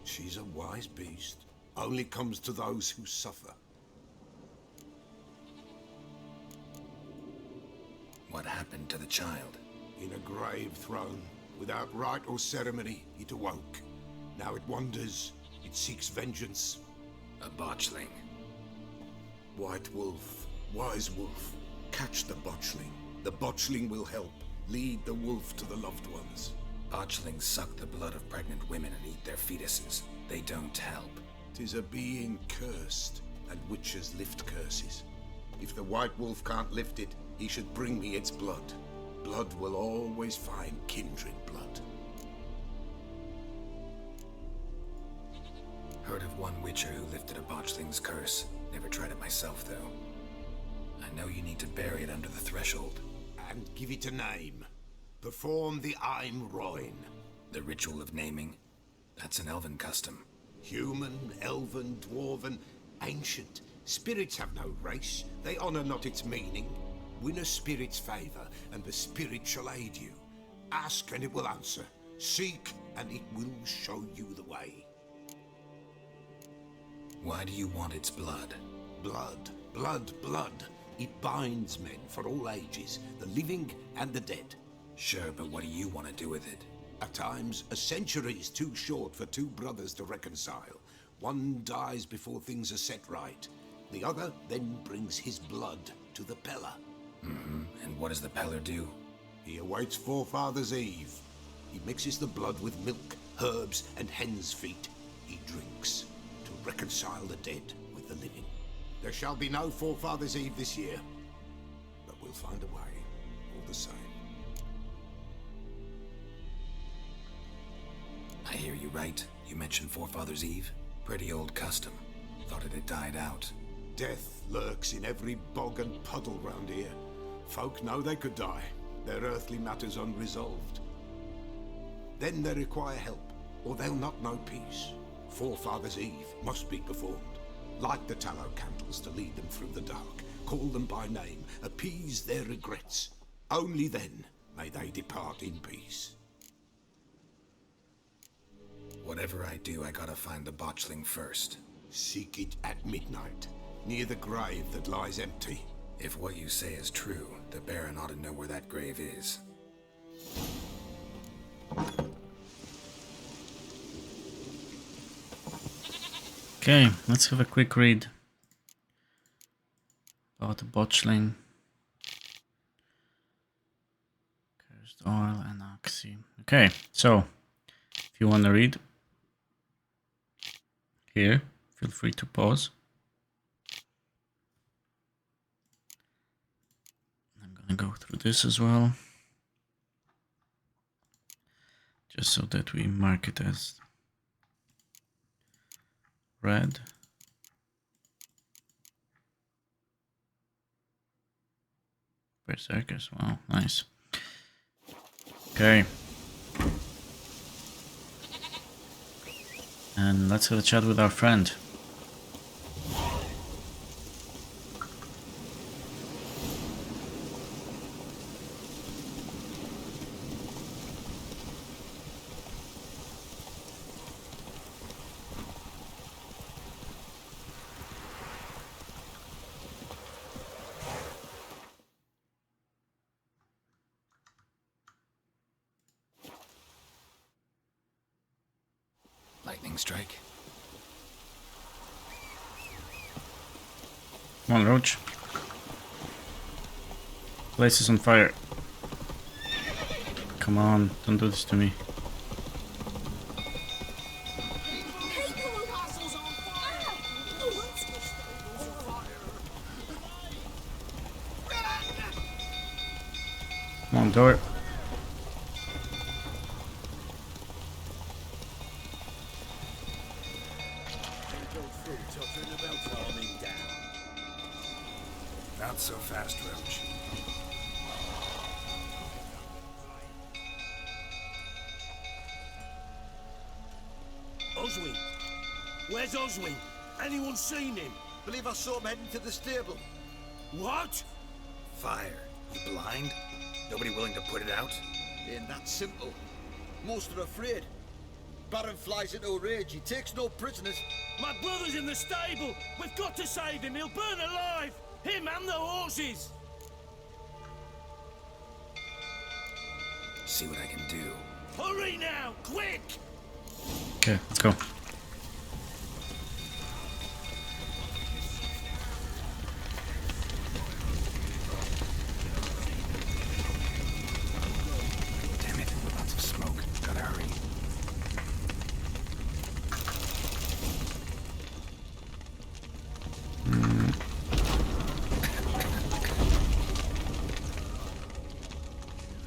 She's a wise beast. Only comes to those who suffer. What happened to the child? In a grave thrown, without rite or ceremony, it awoke. Now it wanders, it seeks vengeance. A botchling. White wolf, wise wolf, catch the botchling. The botchling will help, lead the wolf to the loved ones. Botchlings suck the blood of pregnant women and eat their fetuses. They don't help. 'Tis a being cursed, and witches lift curses. If the white wolf can't lift it, he should bring me its blood. Blood will always find kindred blood. Heard of one witcher who lifted a botchling's curse. Never tried it myself, though. I know you need to bury it under the threshold. And give it a name. Perform the Aim Roin. The ritual of naming? That's an elven custom. Human, elven, dwarven, ancient. Spirits have no race. They honor not its meaning. Win a spirit's favor, and the spirit shall aid you. Ask, and it will answer. Seek, and it will show you the way. Why do you want its blood? Blood, blood, blood. It binds men for all ages, the living and the dead. Sure, but what do you want to do with it? At times, a century is too short for two brothers to reconcile. One dies before things are set right. The other then brings his blood to the Pella. And what does the Peller do? He awaits Forefather's Eve. He mixes the blood with milk, herbs, and hen's feet. He drinks to reconcile the dead with the living. There shall be no Forefather's Eve this year, but we'll find a way, all the same. I hear you right. You mentioned Forefather's Eve? Pretty old custom. Thought it had died out. Death lurks in every bog and puddle round here. Folk know they could die, their earthly matters unresolved. Then they require help, or they'll not know peace. Forefather's Eve must be performed. Light the tallow candles to lead them through the dark. Call them by name, appease their regrets. Only then may they depart in peace. Whatever I do, I gotta find the botchling first. Seek it at midnight, near the grave that lies empty. If what you say is true, the Baron ought to know where that grave is. Okay, let's have a quick read about the botchling. Cursed oil and oxy. Okay, so if you want to read here, feel free to pause. I'm gonna go through this as well, just so that we mark it as red. Berserkers, wow, nice. Okay. And let's have a chat with our friend. Lightning strike. Come on, Roach. Place is on fire. Come on, don't do this to me. Come on, door. Not so fast, Roach. Oswin! Where's Oswin? Anyone seen him? Believe I saw him heading to the stable. What? Fire. You blind? Nobody willing to put it out? Ain't that simple. Most are afraid. Baron flies into a rage. He takes no prisoners. My brother's in the stable! We've got to save him! He'll burn alive! Him and the horses! See what I can do. Hurry now! Quick! Okay, let's go. Damn it, lots of smoke. Gotta hurry.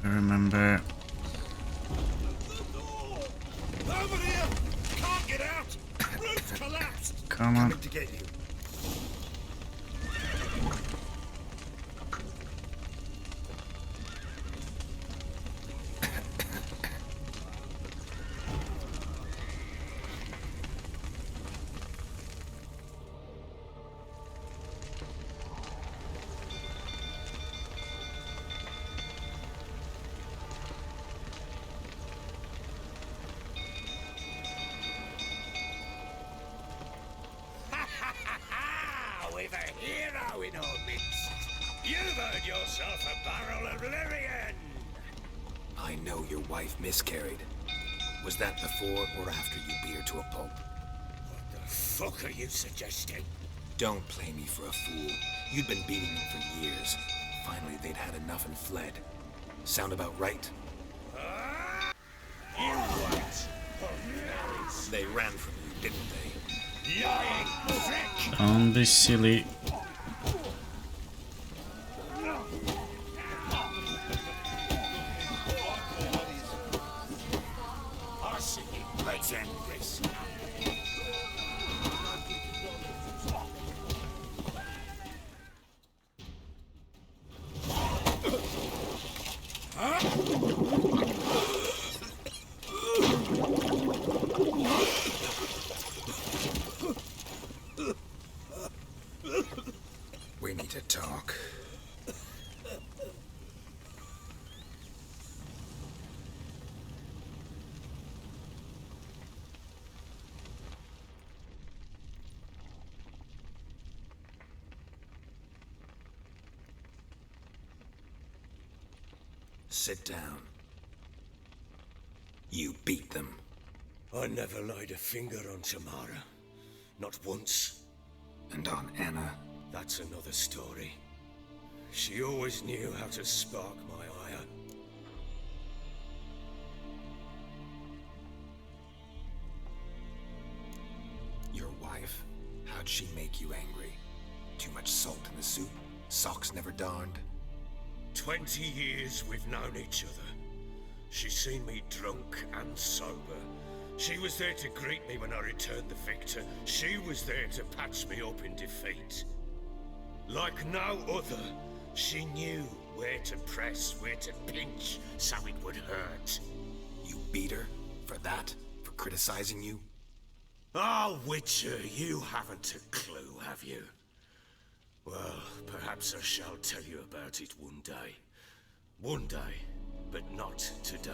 I remember. Over here! Can't get out! Roof's collapsed! Come on. Coming to get you. We've a hero in our midst. You've earned yourself a barrel of Lyrian. I know your wife miscarried. Was that before or after you beat her to a pulp? What the fuck are you suggesting? Don't play me for a fool. You'd been beating them for years. Finally, they'd had enough and fled. Sound about right? You what? Oh, They ran from you, didn't they? lying prick! Don't be silly. I see you. Let's end this. We need to talk. Sit down. You beat them. I never laid a finger on Tamara. Not once. And on Anna. That's another story. She always knew how to spark my ire. Your wife? How'd she make you angry? Too much salt in the soup? Socks never darned? 20 years we've known each other. She's seen me drunk and sober. She was there to greet me when I returned the victor. She was there to patch me up in defeat. Like no other, she knew where to press, where to pinch, so it would hurt. You beat her? For that? For criticizing you? Oh, Witcher, you haven't a clue, have you? Well, perhaps I shall tell you about it one day. One day, but not today.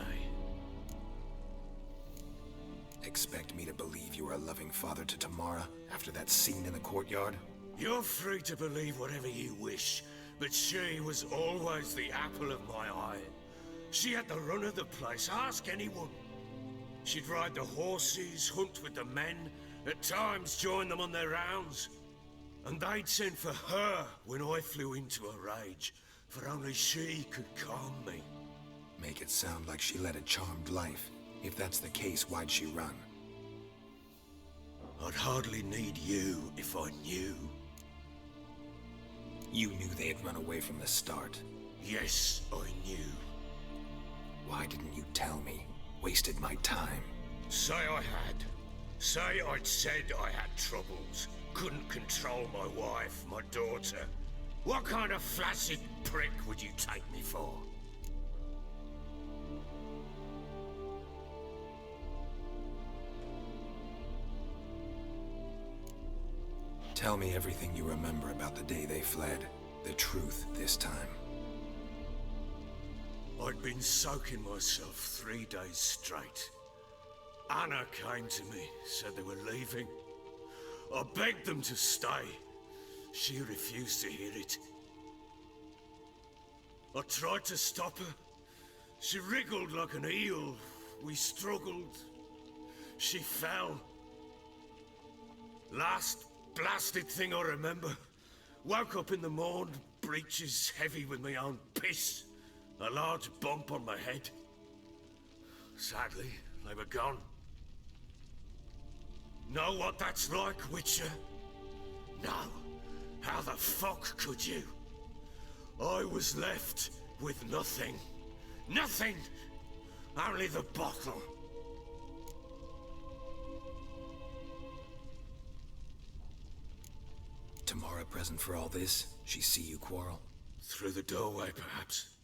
Expect me to believe you are a loving father to Tamara after that scene in the courtyard? You're free to believe whatever you wish, but she was always the apple of my eye. She had the run of the place, ask anyone. She'd ride the horses, hunt with the men, at times join them on their rounds. And they'd send for her when I flew into a rage. for only she could calm me. Make it sound like she led a charmed life. If that's the case, why'd she run? I'd hardly need you if I knew. You knew they had run away from the start. Yes, I knew. Why didn't you tell me? Wasted my time. Say I had. Say I'd said I had troubles. Couldn't control my wife, my daughter. What kind of flaccid prick would you take me for? Tell me everything you remember about the day they fled. The truth this time. I'd been soaking myself 3 days straight. Anna came to me, said they were leaving. I begged them to stay. She refused to hear it. I tried to stop her. She wriggled like an eel. We struggled. She fell. Last blasted thing I remember. Woke up in the morn, breeches heavy with my own piss. A large bump on my head. Sadly, they were gone. Know what that's like, Witcher? No. How the fuck could you? I was left with nothing. Nothing! Only the bottle. Tamara present for all this? She see you quarrel? Through the doorway, perhaps.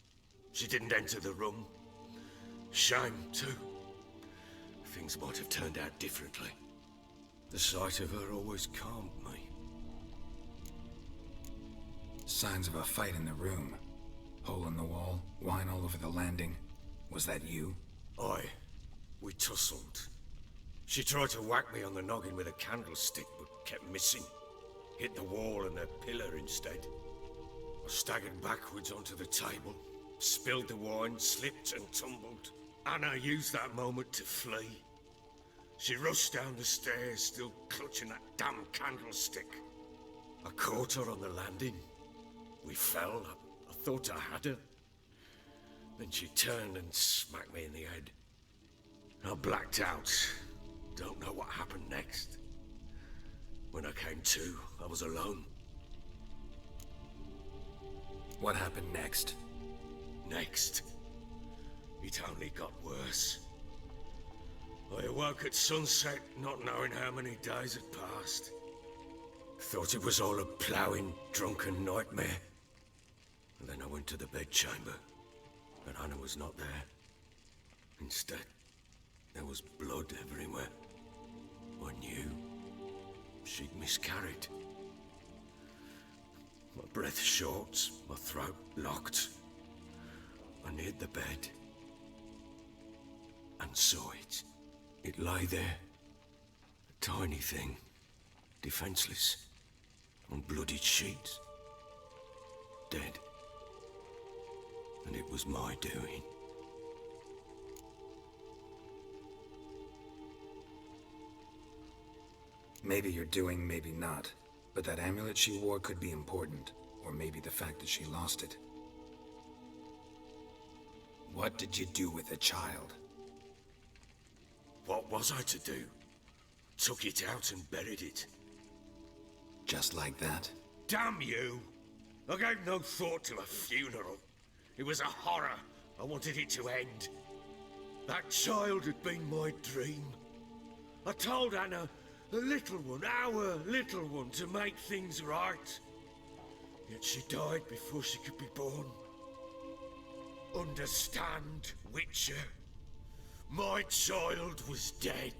She didn't enter the room. Shame, too. Things might have turned out differently. The sight of her always calmed me. Signs of a fight in the room. Hole in the wall, wine all over the landing. Was that you? Aye. We tussled. She tried to whack me on the noggin with a candlestick, but kept missing. Hit the wall and a pillar instead. I staggered backwards onto the table, spilled the wine, slipped and tumbled. Anna used that moment to flee. She rushed down the stairs, still clutching that damn candlestick. I caught her on the landing. We fell. I thought I had her. Then she turned and smacked me in the head. I blacked out. Don't know what happened next. When I came to, I was alone. What happened next? Next, it only got worse. I awoke at sunset, not knowing how many days had passed. Thought it was all a ploughing, drunken nightmare. And then I went to the bedchamber, but Anna was not there. Instead, there was blood everywhere. I knew she'd miscarried. My breath short, my throat locked. I neared the bed and saw it. It lay there, a tiny thing, defenseless, on bloodied sheets, dead. And it was my doing. Maybe you're doing, maybe not. But that amulet she wore could be important. Or maybe the fact that she lost it. What did you do with the child? What was I to do? Took it out and buried it. Just like that? Damn you! I gave no thought to a funeral. It was a horror. I wanted it to end. That child had been my dream. I told Anna, the little one, our little one, to make things right. Yet she died before she could be born. Understand, Witcher? My child was dead.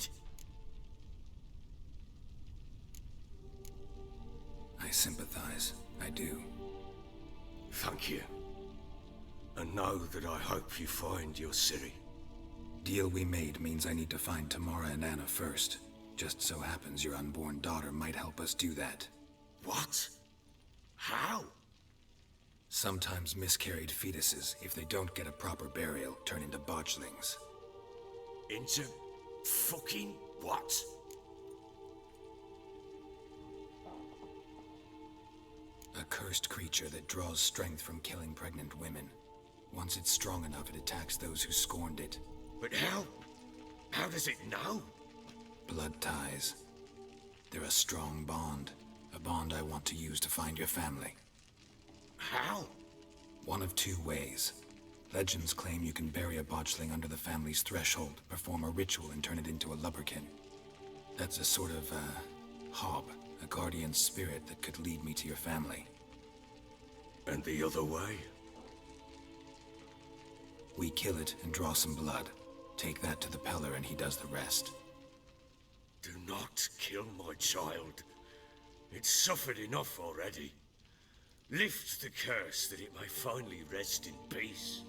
I sympathize. I do. Thank you. And know that I hope you find your Ciri. Deal we made means I need to find Tamara and Anna first. Just so happens your unborn daughter might help us do that. What? How? Sometimes miscarried fetuses, if they don't get a proper burial, turn into botchlings. Into fucking what? A cursed creature that draws strength from killing pregnant women. Once it's strong enough, it attacks those who scorned it. But how? How does it know? Blood ties. They're a strong bond. A bond I want to use to find your family. How? One of two ways. Legends claim you can bury a botchling under the family's threshold, perform a ritual, and turn it into a lubberkin. That's a sort of, hob, a guardian spirit that could lead me to your family. And the other way? We kill it and draw some blood. Take that to the Peller and he does the rest. Do not kill my child. It's suffered enough already. Lift the curse that it may finally rest in peace.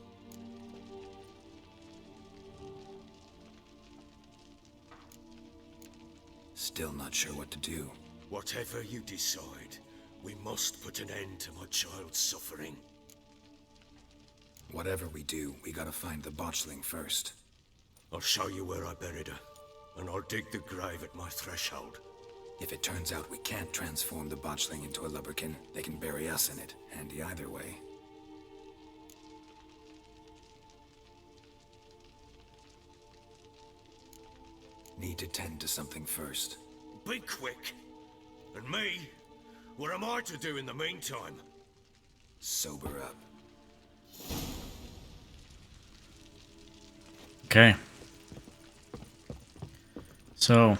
Still not sure what to do. Whatever you decide, we must put an end to my child's suffering. Whatever we do, we gotta find the botchling first. I'll show you where I buried her, and I'll dig the grave at my threshold. If it turns out we can't transform the botchling into a lubberkin, they can bury us in it. Handy either way. Need to tend to something first. Be quick. And me? What am I to do in the meantime? Sober up. Okay. So,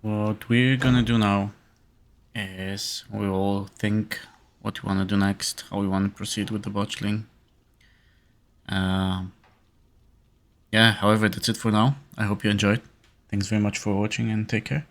what we're gonna do now is we will think what we want to do next, how we want to proceed with the botchling. Yeah, however, that's it for now. I hope you enjoyed. Thanks very much for watching and take care.